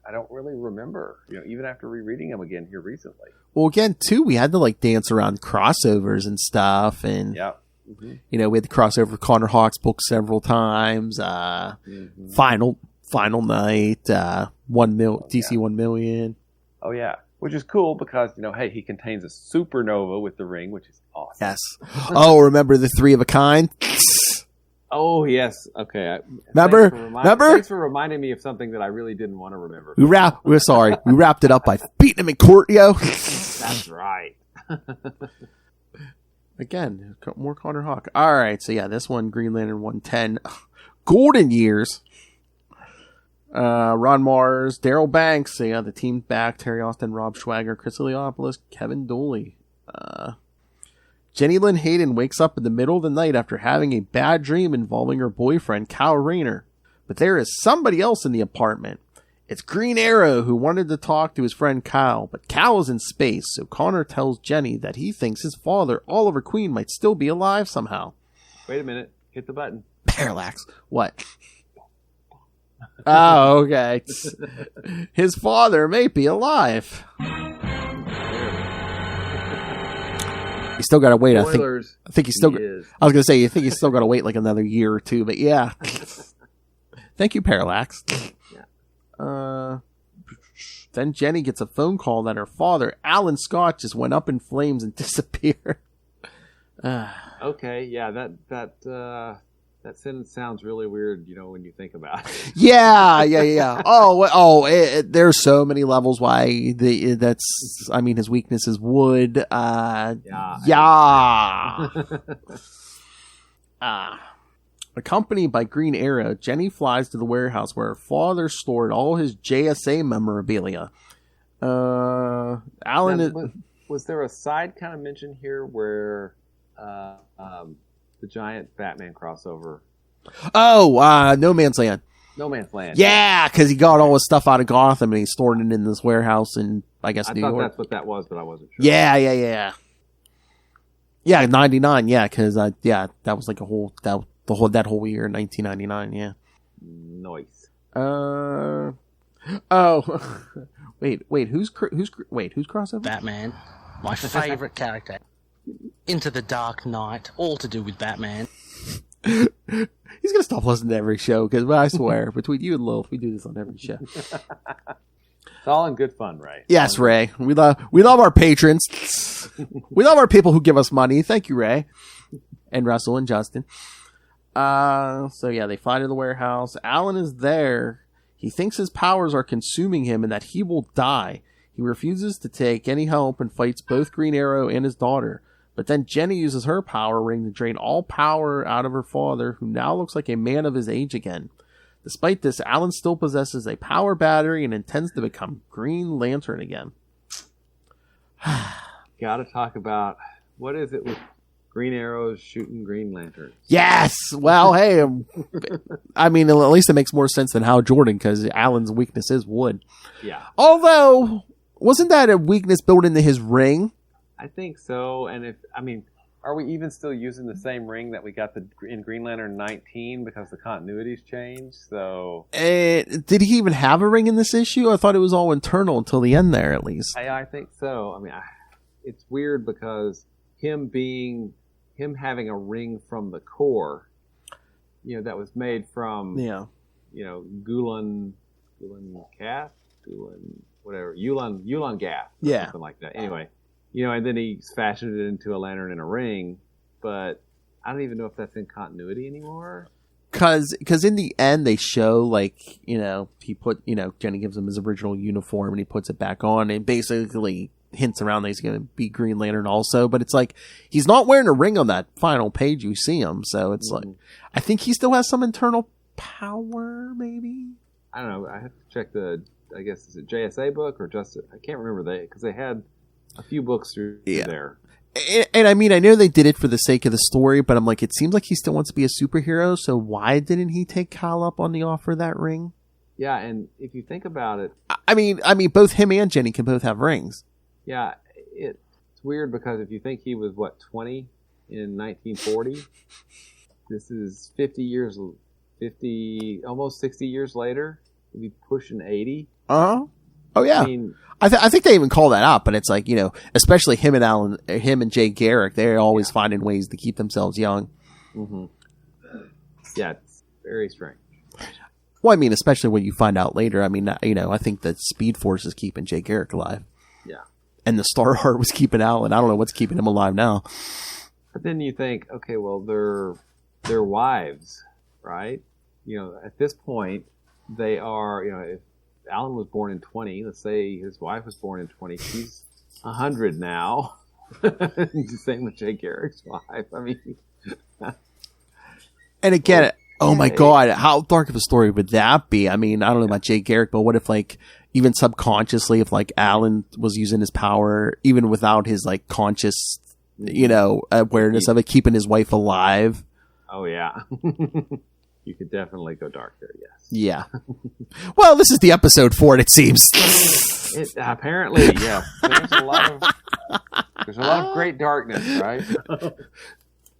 I don't really remember, even after rereading them again here recently. Well, again, too, we had to dance around crossovers and stuff, and yeah. Mm-hmm. We had the crossover Connor Hawke's book several times. Final Night, DC 1 Million. Oh yeah. Which is cool because, hey, he contains a supernova with the ring, which is awesome. Yes. Oh, remember the 3 of a kind? Oh, yes. Okay. Remember? Thanks for reminding me of something that I really didn't want to remember. We wrapped it up by beating him in court, yo. That's right. Again, more Connor Hawke. All right. So, yeah, this one, Green Lantern 110. Golden Years. Ron Mars, Daryl Banks, the team back, Terry Austin, Rob Schwager, Chris Eliopoulos, Kevin Dooley. Jenny Lynn Hayden wakes up in the middle of the night after having a bad dream involving her boyfriend, Kyle Rayner. But there is somebody else in the apartment. It's Green Arrow, who wanted to talk to his friend Kyle, but Kyle is in space, so Connor tells Jenny that he thinks his father, Oliver Queen, might still be alive somehow. Wait a minute. Hit the button. Parallax. What? Oh, okay. His father may be alive. He's still got to wait. Spoilers. I think he's still. I was going to say, you think he's still got to wait like another year or two, but yeah. Thank you, Parallax. Yeah. Then Jenny gets a phone call that her father, Alan Scott, just went up in flames and disappeared. Okay, yeah, that That sentence sounds really weird, when you think about it. Yeah. There's so many levels why his weakness is wood. Accompanied by Green Arrow, Jenny flies to the warehouse where her father stored all his JSA memorabilia. Was there a side kind of mention here where the giant Batman crossover? No Man's Land. No Man's Land. Yeah, because he got all his stuff out of Gotham and he stored it in this warehouse in, I guess, New York. I thought that's what that was, but I wasn't sure. Yeah. Yeah, 99. Yeah, because that was like that whole year, 1999. Yeah. Nice. Who's crossover? Batman, my favorite character. Into the Dark Knight, all to do with Batman. He's gonna stop listening to every show because I swear, between you and Lilith, we do this on every show. It's all in good fun, Ray. Yes, Ray. We love our patrons. We love our people who give us money. Thank you, Ray, and Russell and Justin. So yeah, they fly to the warehouse. Alan is there. He thinks his powers are consuming him and that he will die. He refuses to take any help and fights both Green Arrow and his daughter. But then Jenny uses her power ring to drain all power out of her father, who now looks like a man of his age again. Despite this, Alan still possesses a power battery and intends to become Green Lantern again. Gotta talk about, what is it with Green Arrows shooting Green Lantern? Yes! Well, hey, at least it makes more sense than Hal Jordan, because Alan's weakness is wood. Yeah. Although, wasn't that a weakness built into his ring? I think so, and are we even still using the same ring that we got in Green Lantern 19 because the continuity's changed? So, did he even have a ring in this issue? I thought it was all internal until the end there, at least. I think so. It's weird because him having a ring from the core, that was made from, Ulan Gaff, something like that. Anyway. And then he fashioned it into a lantern and a ring, but I don't even know if that's in continuity anymore. Because in the end, they show, he put, Jenny gives him his original uniform and he puts it back on and basically hints around that he's going to be Green Lantern also. But it's like, he's not wearing a ring on that final page you see him. So it's like, I think he still has some internal power, maybe? I don't know. I have to check is it JSA book or just, I can't remember because they had a few books through there. And I know they did it for the sake of the story, but I'm like, it seems like he still wants to be a superhero, so why didn't he take Kal up on the offer of that ring? Yeah, and if you think about it... I mean, both him and Jenny can both have rings. Yeah, it's weird because if you think he was, 20 in 1940? This is almost 60 years later? He'd be pushing 80? Uh-huh. Oh, yeah. I think they even call that out, but it's like, especially him and Jay Garrick, they're always finding ways to keep themselves young. Mm-hmm. Yeah, it's very strange. Well, especially when you find out later. I think that Speed Force is keeping Jay Garrick alive. Yeah. And the Star Heart was keeping Alan. I don't know what's keeping him alive now. But then you think, okay, well, they're wives, right? At this point, they are, if Alan was born in 20. Let's say his wife was born in 20. She's 100 now. The same with Jay Garrick's wife. And again, oh my God, how dark of a story would that be? I don't know about Jay Garrick, but what if even subconsciously, if Alan was using his power, even without his conscious, awareness of it, keeping his wife alive? Oh yeah. You could definitely go dark there, yes. Yeah. Well, this is the episode for it seems. Apparently, yeah. There's a lot of great darkness, right?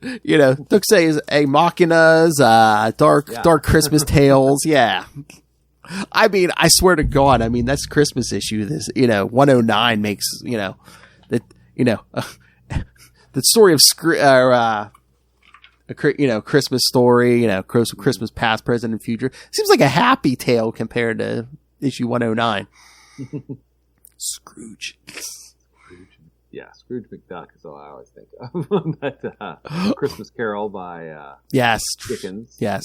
Don't say a Machinas, dark Christmas tales, yeah. I swear to God, that's Christmas issue. This, 109 makes, the story of Christmas story, Christmas past, present, and future. Seems like a happy tale compared to issue 109. Scrooge. Yeah, Scrooge McDuck is all I always think of. But Christmas Carol by Yes. Dickens. Yes.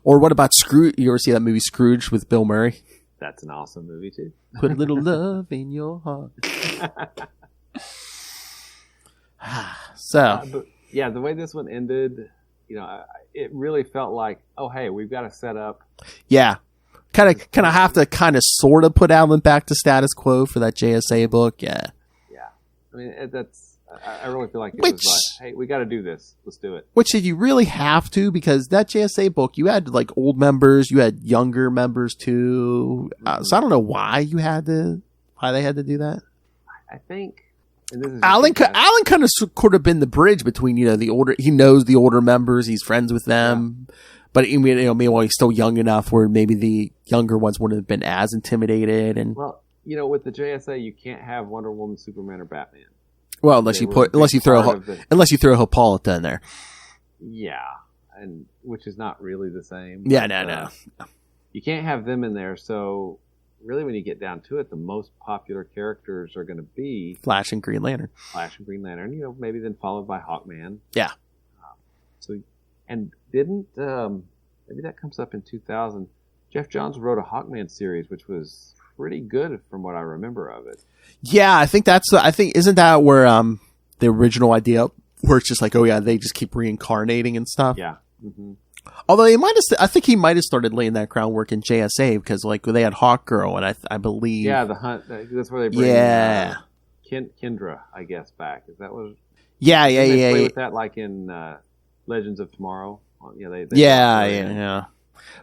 Or what about Scrooge? You ever see that movie Scrooge with Bill Murray? That's an awesome movie too. Put a little love in your heart. So, but yeah, the way this one ended, it really felt like, oh hey, we've got to set up. Yeah, kind of have to sort of put Alan back to status quo for that JSA book. Yeah. I mean, I really feel like it was like, hey, we got to do this. Let's do it. Which did you really have to? Because that JSA book, you had like old members, you had younger members too. So I don't know why they had to do that. I think. And this is Alan kind of could have been the bridge between the older. He knows the older members. He's friends with them. Yeah. But meanwhile, he's still young enough where maybe the younger ones wouldn't have been as intimidated. And with the JSA, you can't have Wonder Woman, Superman, or Batman. Well, unless you throw Hippolyta in there. Yeah, and which is not really the same. Yeah, no. You can't have them in there. So really, when you get down to it, the most popular characters are going to be Flash and Green Lantern. Maybe then followed by Hawkman. Yeah. And didn't maybe that comes up in 2000? Jeff Johns wrote a Hawkman series, which was pretty good from what I remember of it. Yeah, I think isn't that where the original idea where it's just like, oh yeah, they just keep reincarnating and stuff. Yeah. Mm-hmm. Although I think he might have started laying that groundwork in JSA because like they had Hawk Girl and I believe the hunt. That's where they bring Kendra, I guess, back. Is that what? Yeah. Play with that like in Legends of Tomorrow. They yeah.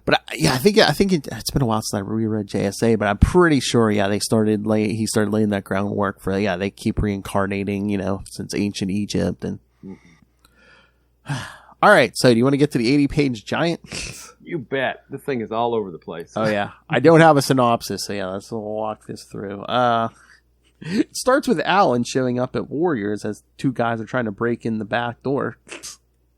But I think it's been a while since I reread JSA, but I'm pretty sure he started laying that groundwork for they keep reincarnating since ancient Egypt and. Mm-hmm. All right, so do you want to get to the 80-page giant? You bet. This thing is all over the place. Oh yeah, I don't have a synopsis, so let's walk this through. It starts with Alan showing up at Warriors as two guys are trying to break in the back door.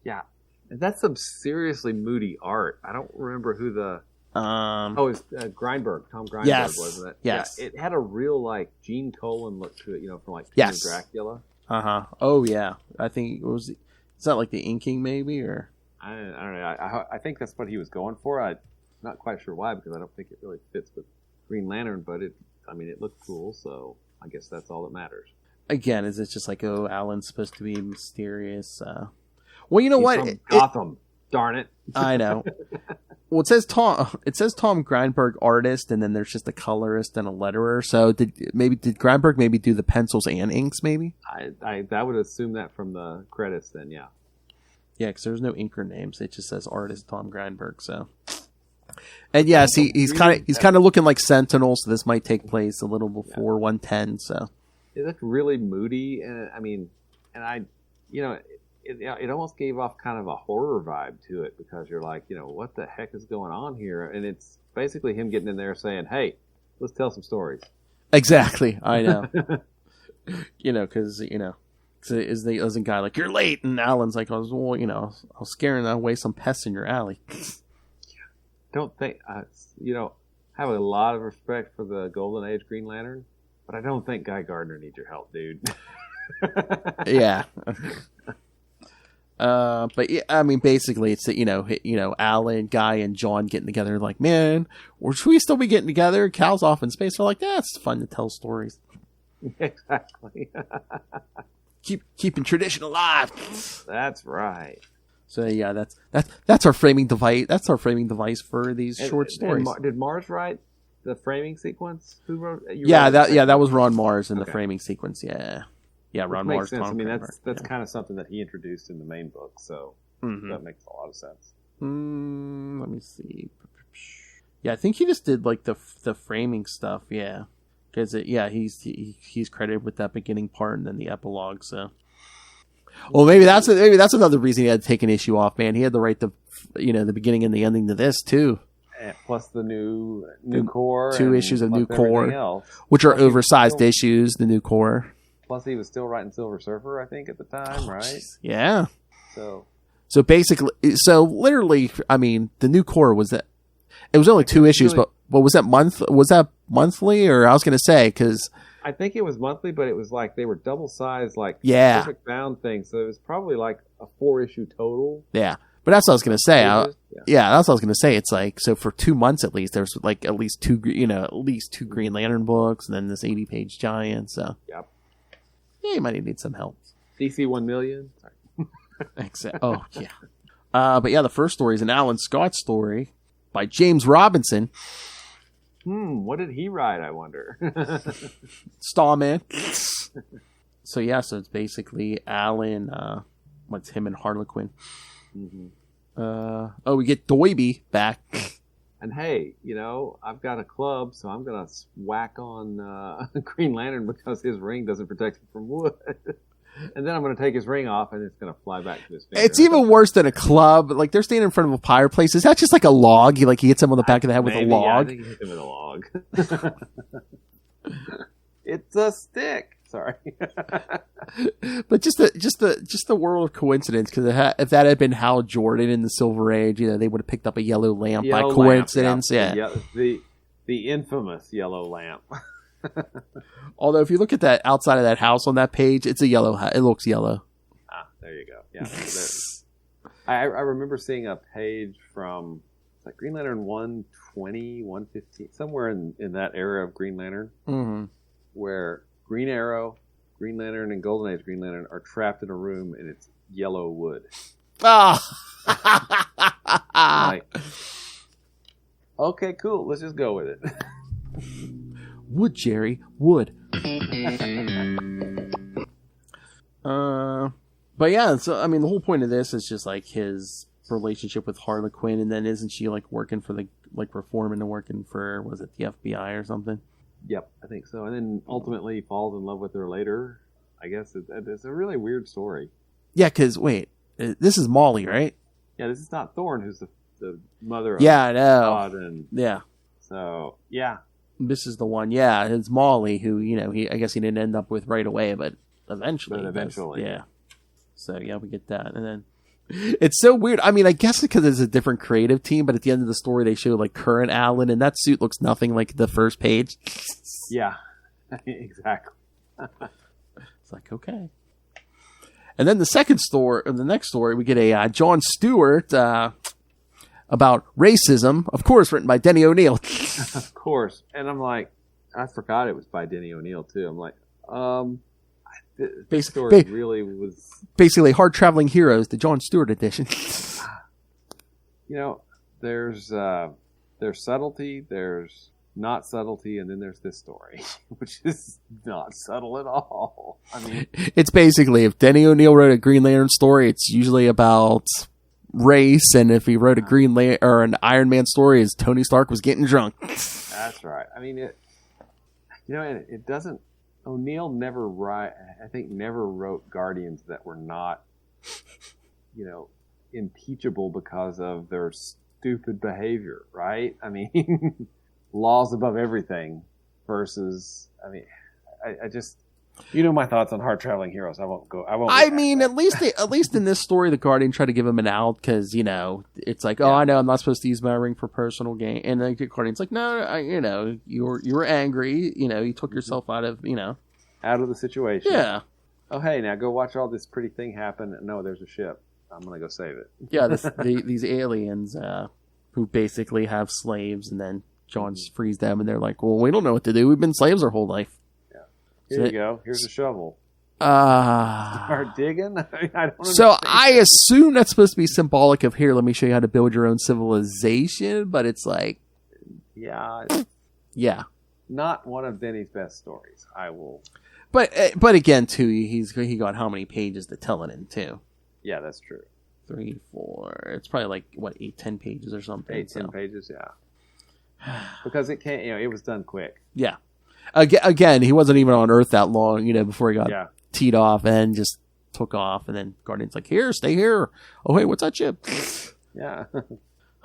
Yeah. And that's some seriously moody art. I don't remember who the... it's Grindberg. Tom Grindberg, wasn't it? Yes. Yeah, it had a real, Gene Colan look to it, from, King of Dracula. Uh-huh. Oh, yeah. I think it was... Is that like the inking, maybe, or... I don't know. I think that's what he was going for. I'm not quite sure why, because I don't think it really fits with Green Lantern, but it looked cool, so I guess that's all that matters. Again, is it just like, oh, Alan's supposed to be mysterious? Well, you know He's what? From Gotham. Darn it. I know. Well, it says Tom Grindberg artist, and then there's just a colorist and a letterer. So did Grindberg maybe do the pencils and inks? Maybe I would assume that from the credits. Then yeah, because there's no inker names. It just says artist Tom Grindberg. So, and yes, he's kind of looking like Sentinel. So this might take place a little before 110. So it looked really moody, and it almost gave off kind of a horror vibe to it because you're like, what the heck is going on here? And it's basically him getting in there saying, hey, let's tell some stories. Exactly. I know. Because, is the guy like, you're late. And Alan's like, I was scaring away some pests in your alley. Don't think, have a lot of respect for the Golden Age Green Lantern, but I don't think Guy Gardner needs your help, dude. Yeah. But yeah, basically it's Alan, Guy, and John getting together. Like, man, should we still be getting together? Cal's off in space. They're like, it's fun to tell stories. Exactly. Keeping tradition alive. That's right. So yeah, that's our framing device. That's our framing device for these short stories. Did Mars write the framing sequence? Who wrote? That was Ron Mars in the framing sequence. Yeah. Yeah, Ron Mars. Makes sense. That's kind of something that he introduced in the main book, so that makes a lot of sense. Let me see. Yeah, I think he just did like the framing stuff. Yeah, because he's credited with that beginning part and then the epilogue. So, well, maybe that's another reason he had to take an issue off. Man, he had to write the beginning and the ending to this too. Plus the new core, 2 issues of new core, which are oversized issues. The new core. Plus, he was still writing Silver Surfer, I think, at the time, right? Geez. Yeah. So basically, literally, the new core was that it was only 2 issues, but was that monthly? Or I was going to say because I think it was monthly, but it was like they were double sized, like Yeah. perfect bound things. So it was probably like a 4-issue total. Yeah. But that's what I was going to say. Pages? Yeah, that's what I was going to say. It's like, so for 2 months at least, there's like at least two Green Lantern books, and then this 80-page giant. So Yep. yeah, you might need some help. DC 1 million. Sorry. Oh yeah. But yeah, the first story is an Alan Scott story by James Robinson. What did he write, I wonder? Starman. So yeah, so it's basically Alan, what's him and Harlequin. Mm-hmm. We get Doiby back. And hey, I've got a club, so I'm going to whack on Green Lantern because his ring doesn't protect him from wood. And then I'm going to take his ring off, and it's going to fly back to his finger. It's even worse than a club. Like, they're standing in front of a fireplace. Is that just like a log? He hits him on the back of the head with a log? Yeah, I think he hit him with a log. It's a stick. Sorry. But just the world of coincidence, because if that had been Hal Jordan in the Silver Age, they would have picked up a yellow lamp by coincidence. Lamp, yeah. The infamous yellow lamp. Although if you look at that outside of that house on that page, it's a yellow. It looks yellow. There you go. Yeah. I remember seeing a page from like Green Lantern 120, 115, somewhere in that era of Green Lantern, where Green Arrow, Green Lantern, and Golden Age Green Lantern are trapped in a room and it's yellow wood. Like, okay, cool. Let's just go with it. Wood, Jerry, wood. But yeah, so I mean, the whole point of this is just like his relationship with Harlequin, and then isn't she like working for reforming and working for, was it the FBI or something? Yep, I think so. And then ultimately falls in love with her later. I guess it's a really weird story. Yeah, because wait, this is Molly, right? Yeah, this is not Thorne, who's the mother of I know. God, and yeah. So yeah, this is the one. Yeah, it's Molly who I guess he didn't end up with right away, but eventually, yeah. So yeah, we get that, and then it's so weird. I mean, I guess because it's a different creative team, but at the end of the story, they show like current Alan, and that suit looks nothing like the first page. Yeah, exactly. It's like, okay. And then the next story, we get a John Stewart about racism, of course, written by Denny O'Neil. Of course, and I'm like, I forgot it was by Denny O'Neil too. I'm like, this story really was basically Hard Traveling Heroes, the John Stewart edition. There's subtlety, there's not subtlety, and then there's this story, which is not subtle at all. I mean, it's basically, if Denny O'Neil wrote a Green Lantern story, it's usually about race, and if he wrote a Green Lantern or an Iron Man story, is Tony Stark was getting drunk. That's right. I mean, it doesn't. O'Neil never wrote Guardians that were not, impeachable because of their stupid behavior, right? I mean, laws above everything versus, I just, my thoughts on Hard Traveling Heroes. I won't. I mean, at least in this story, the Guardian tried to give him an out because it's like, I know I'm not supposed to use my ring for personal gain, and the Guardian's like, no, you were angry, you took yourself out of the situation. Yeah. Oh, hey, now go watch all this pretty thing happen. No, there's a ship. I'm gonna go save it. Yeah, these aliens who basically have slaves, and then John frees them, and they're like, well, we don't know what to do. We've been slaves our whole life. Here you go. Here's a shovel. Start digging? I don't so I assume that's supposed to be symbolic of, here, let me show you how to build your own civilization, but it's like... Yeah. Yeah. Not one of Denny's best stories. I will... But again, too, he got how many pages to tell it in, too? Yeah, that's true. 3, 4... It's probably like, 8, 10 pages or something. 10 pages, yeah. Because it can't... it was done quick. Yeah. Again, he wasn't even on Earth that long, before he got teed off and just took off. And then Guardian's like, here, stay here. Oh, hey, what's that ship? Yeah.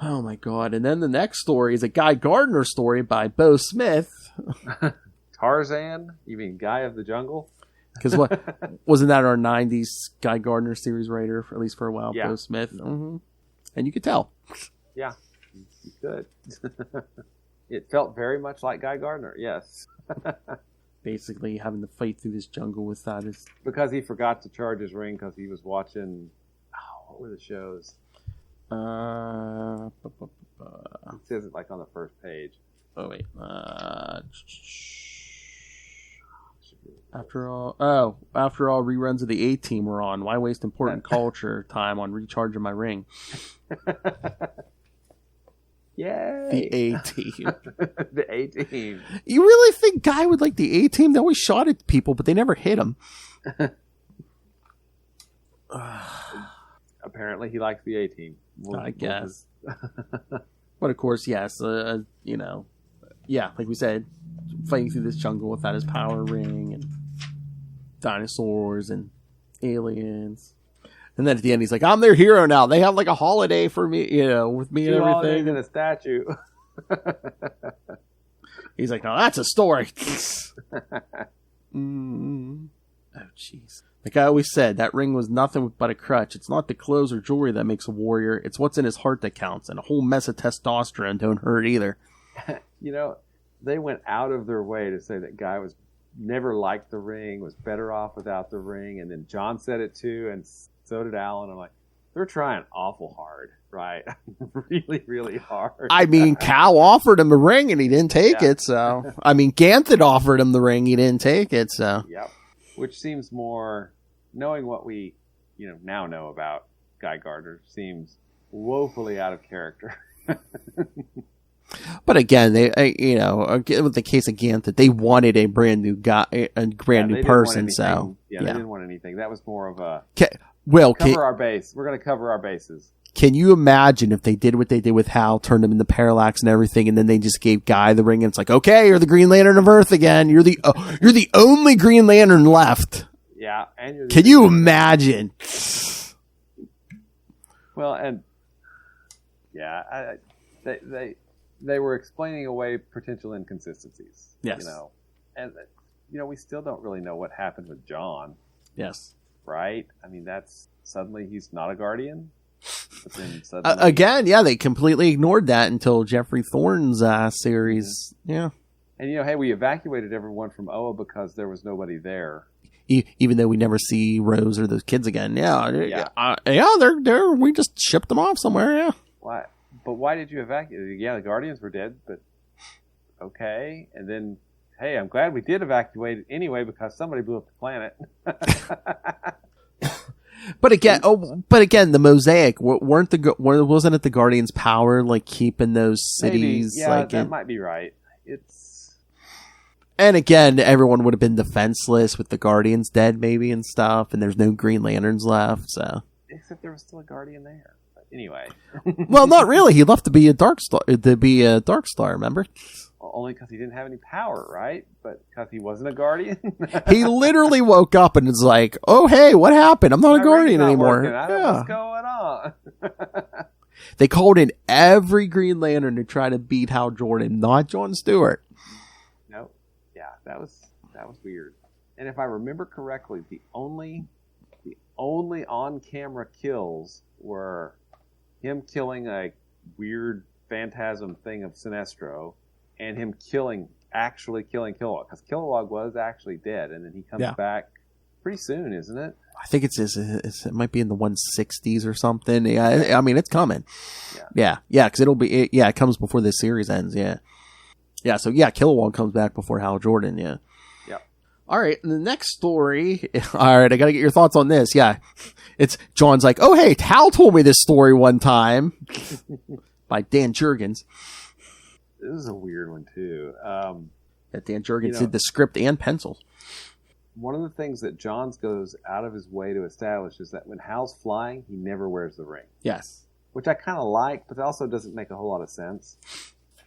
Oh, my God. And then the next story is a Guy Gardner story by Bo Smith. Tarzan? You mean Guy of the Jungle? Because wasn't that our 90s Guy Gardner series writer, at least for a while, yeah. Bo Smith? Mm-hmm. And you could tell. Yeah, you could. It felt very much like Guy Gardner, yes. basically having to fight through this jungle with that. Because he forgot to charge his ring because he was watching. Oh, what were the shows? It says it like on the first page. Oh wait. After all reruns of the A-Team were on. Why waste important culture time on recharging my ring? Yay! The A-Team. The A-Team. You really think Guy would like the A-Team? They always shot at people, but they never hit him. Apparently, he likes the A-Team. I guess. But of course, yes. Yeah, like we said, fighting through this jungle without his power ring and dinosaurs and aliens. And then at the end, he's like, I'm their hero now. They have like a holiday for me, with me and everything. And a statue. He's like, no, that's a story. Oh, jeez. Like I always said, that ring was nothing but a crutch. It's not the clothes or jewelry that makes a warrior. It's what's in his heart that counts. And a whole mess of testosterone don't hurt either. They went out of their way to say that Guy was never liked the ring, was better off without the ring. And then John said it too, and so did Alan. I'm like, they're trying awful hard, right? Really, really hard. I mean, Cal offered him a ring and he didn't take it. So, I mean, Ganth had offered him the ring, he didn't take it. So, yep. Which seems more, knowing what we, now know about Guy Gardner, seems woefully out of character. But again, with the case of Ganth, that they wanted a brand new guy, a brand new person. So, they didn't want anything. That was more of a cover our base. We're going to cover our bases. Can you imagine if they did what they did with Hal, turned him into Parallax and everything, and then they just gave Guy the ring, and it's like, okay, you're the Green Lantern of Earth again. You're the only Green Lantern left. Yeah, and can you imagine? Well, and they were explaining away potential inconsistencies. Yes, and we still don't really know what happened with John. Yes, right. I mean, that's suddenly he's not a Guardian. But then suddenly, again, they completely ignored that until Jeffrey Thorne's series. Yeah. And hey, we evacuated everyone from Oa because there was nobody there. Even though we never see Rose or those kids again. They're we just shipped them off somewhere. Yeah. Why? But why did you evacuate? Yeah, the Guardians were dead, but okay. And then, hey, I'm glad we did evacuate anyway because somebody blew up the planet. But again, the Mosaic wasn't it the Guardians' power, like keeping those cities? Maybe. Yeah, that might be right. And again, everyone would have been defenseless with the Guardians dead, maybe, and stuff, and there's no Green Lanterns left. So, except there was still a Guardian there. But anyway, well, not really. He left to be a Dark Star. Remember? Well, only because he didn't have any power, right? But because he wasn't a Guardian. He literally woke up and it's like, "Oh, hey, what happened? I'm not a Guardian anymore." I don't know what's going on. They called in every Green Lantern to try to beat Hal Jordan, not Jon Stewart. Nope. Yeah, that was weird. And if I remember correctly, the only on-camera kills were him killing a weird phantasm thing of Sinestro, and him actually killing Kilowog, because Kilowog was actually dead, and then he comes back pretty soon, isn't it? I think it might be in the 160s or something. Yeah, I mean, it's coming. Yeah, because it comes before this series ends. Yeah. So Kilowog comes back before Hal Jordan. Yeah. All right, and the next story. All right, I got to get your thoughts on this. Yeah, it's John's like, oh hey, Hal told me this story one time by Dan Jurgens. This is a weird one too. That Dan Jurgens did the script and pencils. One of the things that Johns goes out of his way to establish is that when Hal's flying, he never wears the ring. Yes, which I kind of like, but it also doesn't make a whole lot of sense.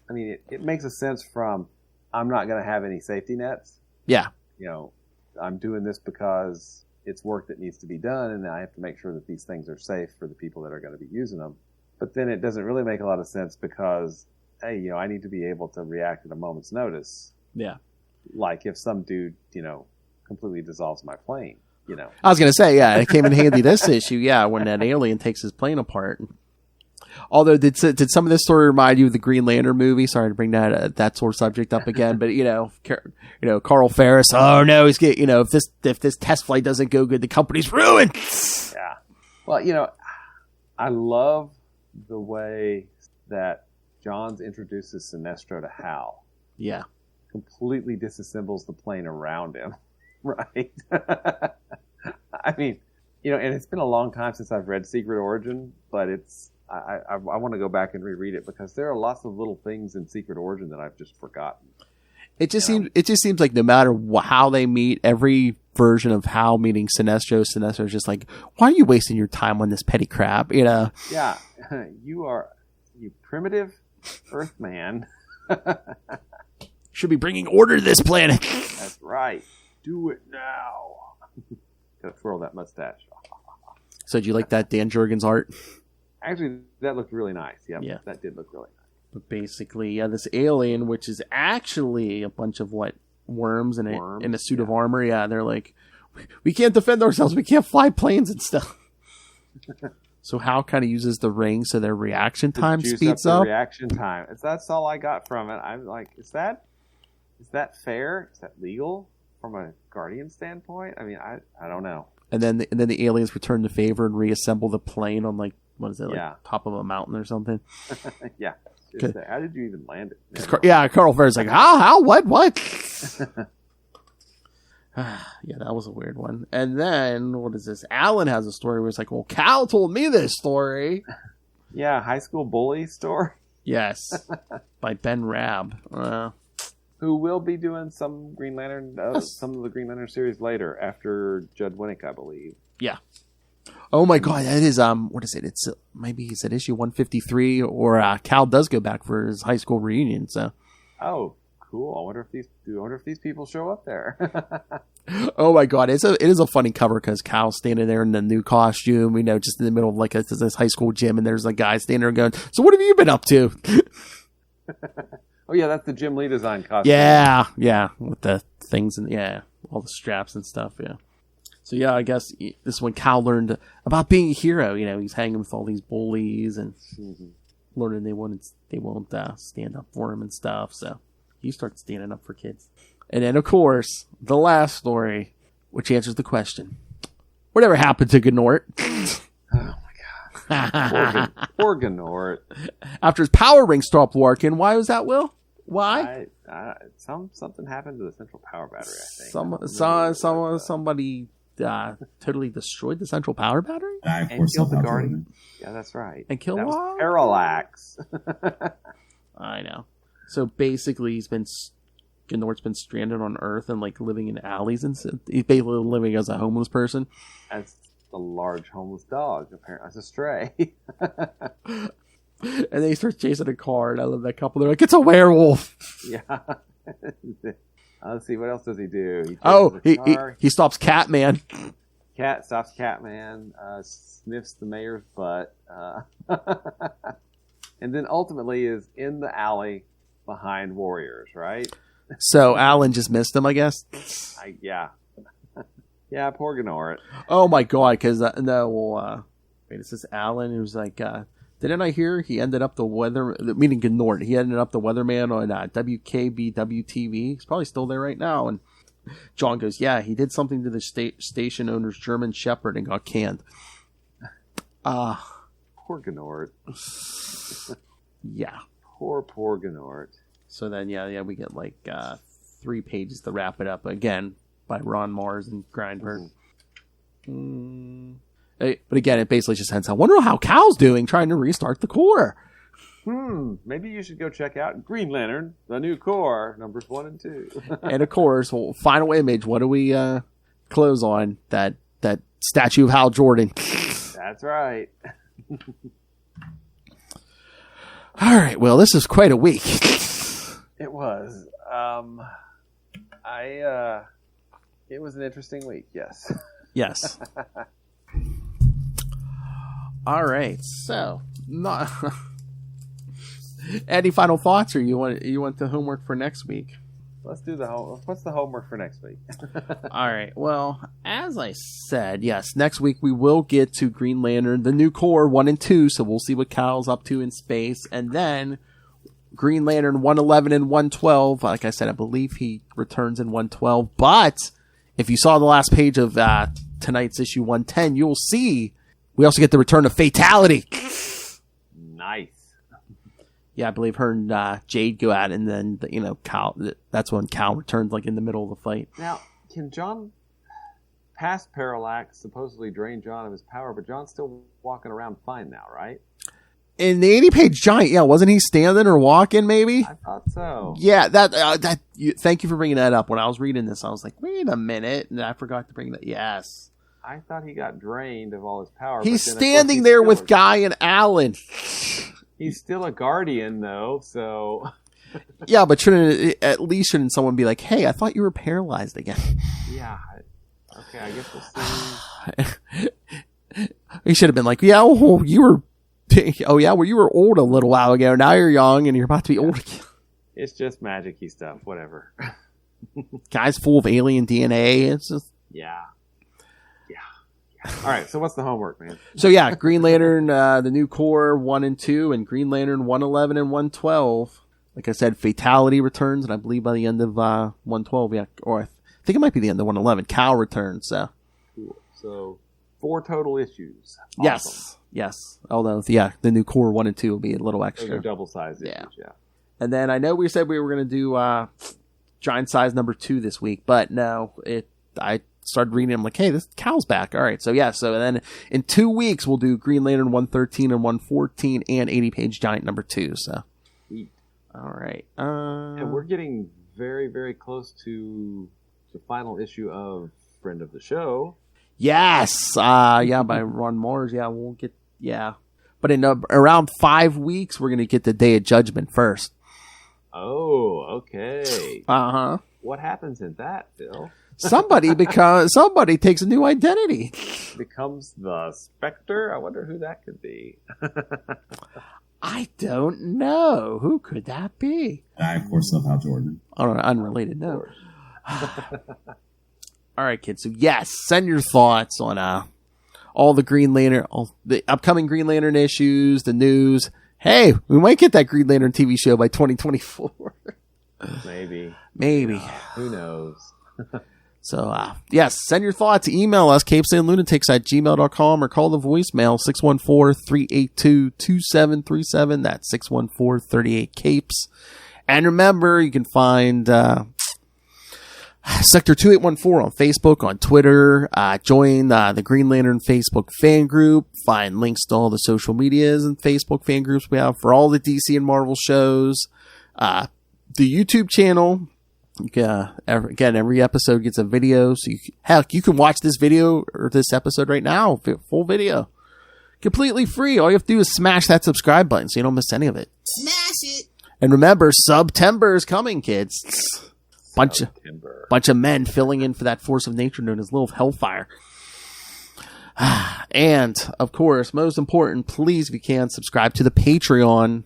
I mean, it makes a sense from I'm not going to have any safety nets. Yeah. I'm doing this because it's work that needs to be done, and I have to make sure that these things are safe for the people that are going to be using them. But then it doesn't really make a lot of sense because, hey, I need to be able to react at a moment's notice. Yeah. Like if some dude, completely dissolves my plane, I was going to say, it came in handy this issue, when that alien takes his plane apart. Although, did some of this story remind you of the Green Lantern movie? Sorry to bring that sore subject up again, but Carl Ferris. Oh no, he's getting. If this test flight doesn't go good, the company's ruined. Yeah. Well, I love the way that Johns introduces Sinestro to Hal. Yeah. Completely disassembles the plane around him, right? I mean, and it's been a long time since I've read Secret Origin, but I want to go back and reread it because there are lots of little things in Secret Origin that I've just forgotten. It just seems like no matter how they meet, every version of Hal meeting Sinestro is just like, why are you wasting your time on this petty crap? Yeah, you primitive Earthman. Should be bringing order to this planet. That's right. Do it now. Gotta twirl that mustache. So, do you like that Dan Jurgens art? Actually, that looked really nice. Yeah, that did look really nice. But basically, this alien, which is actually a bunch of worms in a suit of armor. Yeah, they're like, we can't defend ourselves. We can't fly planes and stuff. So Hal kind of uses the ring so their reaction time speeds up. Reaction time. That's all I got from it. I'm like, is that fair? Is that legal from a Guardian standpoint? I mean, I don't know. And then the aliens return the favor and reassemble the plane on what is it, top of a mountain or something? Yeah. How did you even land it? Carl Ferris is like, how, what? Yeah, that was a weird one. And then, what is this? Alan has a story where it's like, well, Cal told me this story. Yeah, high school bully story. Yes, by Ben Rabb. Who will be doing some Green Lantern, some of the Green Lantern series later after Judd Winnick, I believe. Yeah. Oh my God, that is what is it? It's maybe he's at issue 153, or Cal does go back for his high school reunion. So. Oh, cool! I wonder if these people show up there. Oh my God, it is a funny cover because Cal's standing there in the new costume, just in the middle of this high school gym, and there's a guy standing there going, "So what have you been up to?" Oh yeah, that's the Jim Lee design costume. Yeah, with the things and all the straps and stuff. Yeah. So yeah, I guess this is when Cal learned about being a hero. He's hanging with all these bullies and learning they won't stand up for him and stuff. So he starts standing up for kids. And then, of course, the last story, which answers the question: whatever happened to Gnort? Oh my God, poor Gnort. After his power ring stopped working, why was that, Will? Why? Something happened to the central power battery. I think somebody totally destroyed the central power battery and killed the Guardian. Yeah, that's right. And killed what? Parallax. I know. So basically, Gnort's been stranded on Earth and living in alleys, and he's basically living as a homeless person. As a large homeless dog, apparently, as a stray. And then he starts chasing a car, and I love that couple. They're like, "It's a werewolf." Yeah. Let's see, what else does he do? He stops Catman. Cat stops Catman, sniffs the mayor's butt, and then ultimately is in the alley behind Warriors, right? So Alan just missed him, I guess. Yeah, poor Gnort. Oh my God! Because wait, it says Alan, who's like, didn't I hear he ended up meaning Gnort? He ended up the weatherman on WKBW TV. He's probably still there right now. And John goes, yeah, he did something to the station owner's German Shepherd and got canned. Poor Gnort. Yeah. Poor Gnort. So then, we get 3 pages to wrap it up again by Ron Mars and Grindberg. But again, it basically just ends. I wonder how Cal's doing trying to restart the core. Maybe you should go check out Green Lantern, the new core, numbers 1 and 2. And of course, final image. What do we close on? That statue of Hal Jordan. That's right. All right. Well, this is quite a week. It was. It was an interesting week. Yes. Yes. All right. So, any final thoughts, or you want the homework for next week? let's do what's the homework for next week? All right. Well, as I said, yes, next week we will get to Green Lantern, the new Corps 1 and 2, so we'll see what Cal's up to in space, and then Green Lantern 111 and 112. Like I said, I believe he returns in 112, but if you saw the last page of tonight's issue 110, you'll see we also get the return of Fatality. Nice. Yeah, I believe her and Jade go at it, and then, Cal, that's when Cal returns, like, in the middle of the fight. Now, can John, past Parallax, supposedly drain John of his power, but John's still walking around fine now, right? In the 80-page giant, yeah, wasn't he standing or walking, maybe? I thought so. Yeah, thank you for bringing that up. When I was reading this, I was like, wait a minute, and I forgot to bring that. Yes. I thought he got drained of all his power. He's standing there with Guy and Alan. He's still a Guardian, though, so... Yeah, but shouldn't someone be like, hey, I thought you were paralyzed again? Yeah. Okay, I guess we'll see. He should have been like, yeah, you were... Oh, yeah, well, you were old a little while ago. Now you're young, and you're about to be old again. It's just magic-y stuff, whatever. Guy's full of alien DNA. It's just... Yeah. All right, so what's the homework, man? So, yeah, Green Lantern, the new Corps 1 and 2, and Green Lantern 111 and 112. Like I said, Fatality returns, and I believe by the end of 112, yeah, or I think it might be the end of 111, Cal returns. So, cool. So 4 total issues. Awesome. Yes. Although, yeah, the new Corps 1 and 2 will be a little extra. Those are double-sized issues, yeah. And then I know we said we were going to do Giant Size number 2 this week, but no, I started reading them like, hey, this Cal's back. All right, so yeah, so then in 2 weeks we'll do Green Lantern 113 and 114 and 80-page Giant number 2. So, sweet. All right. And we're getting very, very close to the final issue of Friend of the Show. Yes. Yeah, by Ron Mars. Yeah, we'll get. Yeah, but in around 5 weeks we're gonna get the Day of Judgment first. Oh, okay. What happens in that, Phil? Somebody takes a new identity. Becomes the Spectre? I wonder who that could be. I don't know. Who could that be? I, of course, love Hal Jordan. On an unrelated note. All right, kids. So, yes, send your thoughts on all the Green Lantern, all the upcoming Green Lantern issues, the news. Hey, we might get that Green Lantern TV show by 2024. Maybe. Who knows? So, yes, send your thoughts. Email us, CapesandLunatics@gmail.com, or call the voicemail, 614-382-2737. That's 614-38-CAPES. And remember, you can find Sector 2814 on Facebook, on Twitter. Join the Green Lantern Facebook fan group. Find links to all the social medias and Facebook fan groups we have for all the DC and Marvel shows. The YouTube channel. Every episode gets a video, so you can watch this video or this episode right now, full video, completely free. All you have to do is smash that subscribe button so you don't miss any of it. Smash it! And remember, September is coming, kids. Bunch of men filling in for that force of nature known as Little Hellfire. And of course, most important, please, if you can, subscribe to the Patreon.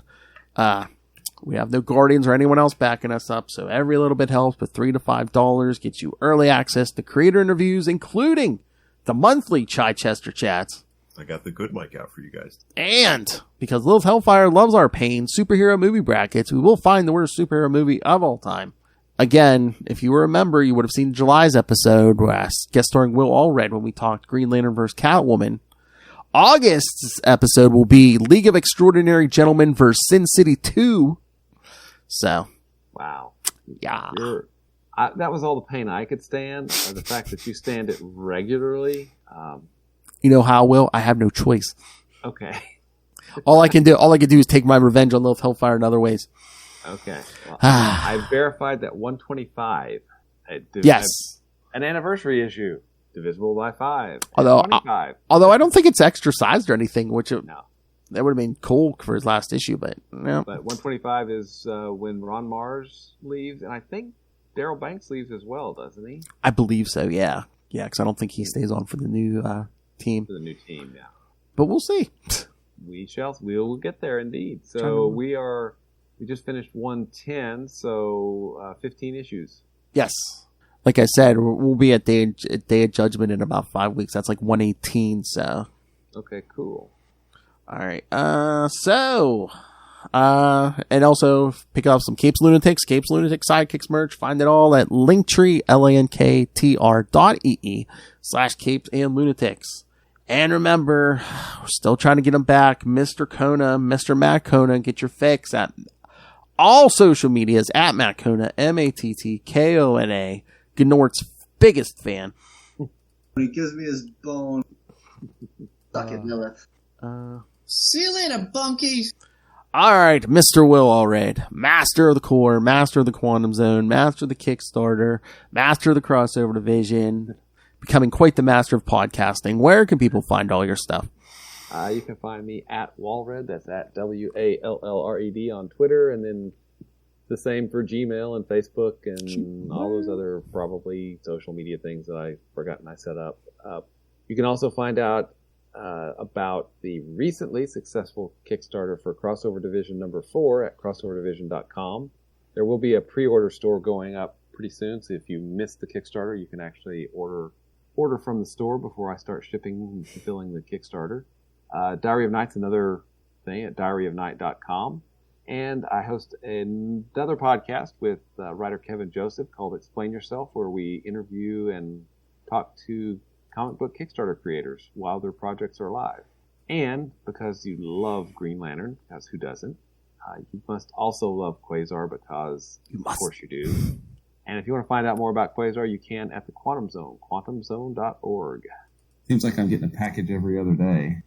We have no Guardians or anyone else backing us up, so every little bit helps, but $3 to $5 gets you early access to creator interviews, including the monthly Chichester chats. I got the good mic out for you guys. And because Little Hellfire loves our pain, superhero movie brackets, we will find the worst superhero movie of all time. Again, if you remember, you would have seen July's episode, guest starring Will Allred, when we talked Green Lantern vs. Catwoman. August's episode will be League of Extraordinary Gentlemen vs. Sin City 2. So, wow, yeah, that was all the pain I could stand. Or the fact that you stand it regularly. You know how, Will? I have no choice. Okay. all I can do is take my revenge on Little Hellfire in other ways. Okay. Well, I verified that 125. Yes. An anniversary issue, divisible by 5. Although I don't think it's extra sized or anything, which no. That would have been cool for his last issue, but no. But 125 is when Ron Mars leaves, and I think Daryl Banks leaves as well, doesn't he? I believe so, yeah. Yeah, because I don't think he stays on for the new team. For the new team, yeah. But we'll see. We will get there indeed. So we are We just finished 110, so 15 issues. Yes. Like I said, we'll be at Day of Judgment in about 5 weeks. That's like 118, so. Okay, cool. All right. And also pick up some Capes Lunatics, Sidekicks merch. Find it all at Linktree, linktr.ee/CapesandLunatics. And remember, we're still trying to get them back. Mr. Kona, Mr. Matt Kona, get your fix at all social medias at Matt Kona, MATTKONA, Gnort's biggest fan. When he gives me his bone. Suck it, Lilith. See you later, bunkies. All right, Mr. Will Allred, master of the core, master of the Quantum Zone, master of the Kickstarter, master of the Crossover Division, becoming quite the master of podcasting. Where can people find all your stuff? You can find me at Wallred. That's at WALLRED on Twitter, and then the same for Gmail and Facebook and all those other probably social media things that I've forgotten I set up. You can also find out about the recently successful Kickstarter for Crossover Division number 4 at crossoverdivision.com. There will be a pre-order store going up pretty soon, so if you missed the Kickstarter, you can actually order from the store before I start shipping and fulfilling the Kickstarter. Diary of Night's another thing at diaryofnight.com. And I host another podcast with writer Kevin Joseph called Explain Yourself, where we interview and talk to comic book Kickstarter creators while their projects are live. And because you love Green Lantern, because who doesn't, you must also love Quasar, because of course you do. And if you want to find out more about Quasar, you can at the Quantum Zone, quantumzone.org. Seems like I'm getting a package every other day.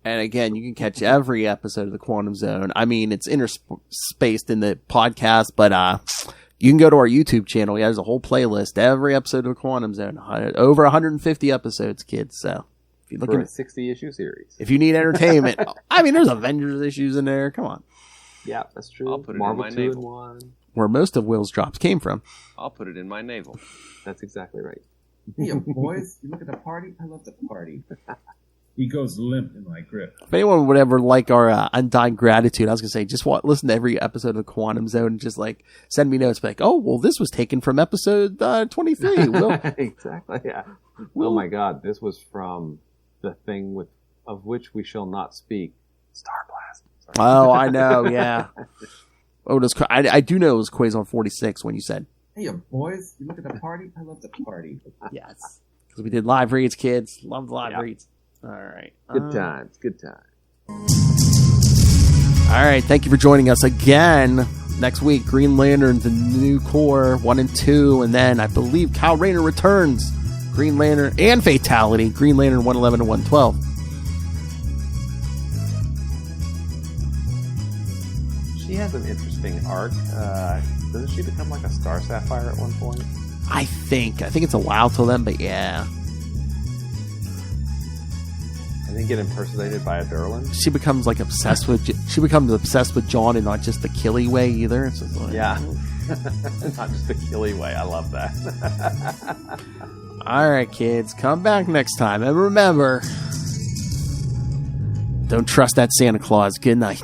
And again, you can catch every episode of the Quantum Zone. I mean, it's interspaced in the podcast, but you can go to our YouTube channel. Yeah, there's a whole playlist. Every episode of the Quantum Zone. Over 150 episodes, kids. So if you're looking for a 60-issue series. If you need entertainment. I mean, there's Avengers issues in there. Come on. Yeah, that's true. I'll put it Marvel in my 2 navel. and 1. Where most of Will's drops came from. I'll put it in my navel. That's exactly right. Hey, boys, you look at the party? I love the party. He goes limp in my grip. If anyone would ever like our undying gratitude, I was going to say, just listen to every episode of the Quantum Zone and just like send me notes. Like, oh, well, this was taken from episode 23. Will. Exactly, yeah. Oh my God, this was from the thing of which we shall not speak, Star Blast. Sorry. Oh, I know, yeah. I do know it was Quasar 46 when you said, hey, boys, you look at the party? I love the party. Yes. Because we did live reads, kids. Loved live reads. All right. Good times. All right. Thank you for joining us again. Next week, Green Lantern, the new core, 1 and 2. And then I believe Kyle Rayner returns. Green Lantern and Fatality. Green Lantern 111 and 112. She has an interesting arc. Doesn't she become like a Star Sapphire at one point? I think it's a while till then, but yeah. And then get impersonated by a Durlin. She becomes like obsessed with John, and not just the Killy way either. It's just like, yeah, not just the Killy way. I love that. All right, kids, come back next time, and remember, don't trust that Santa Claus. Good night.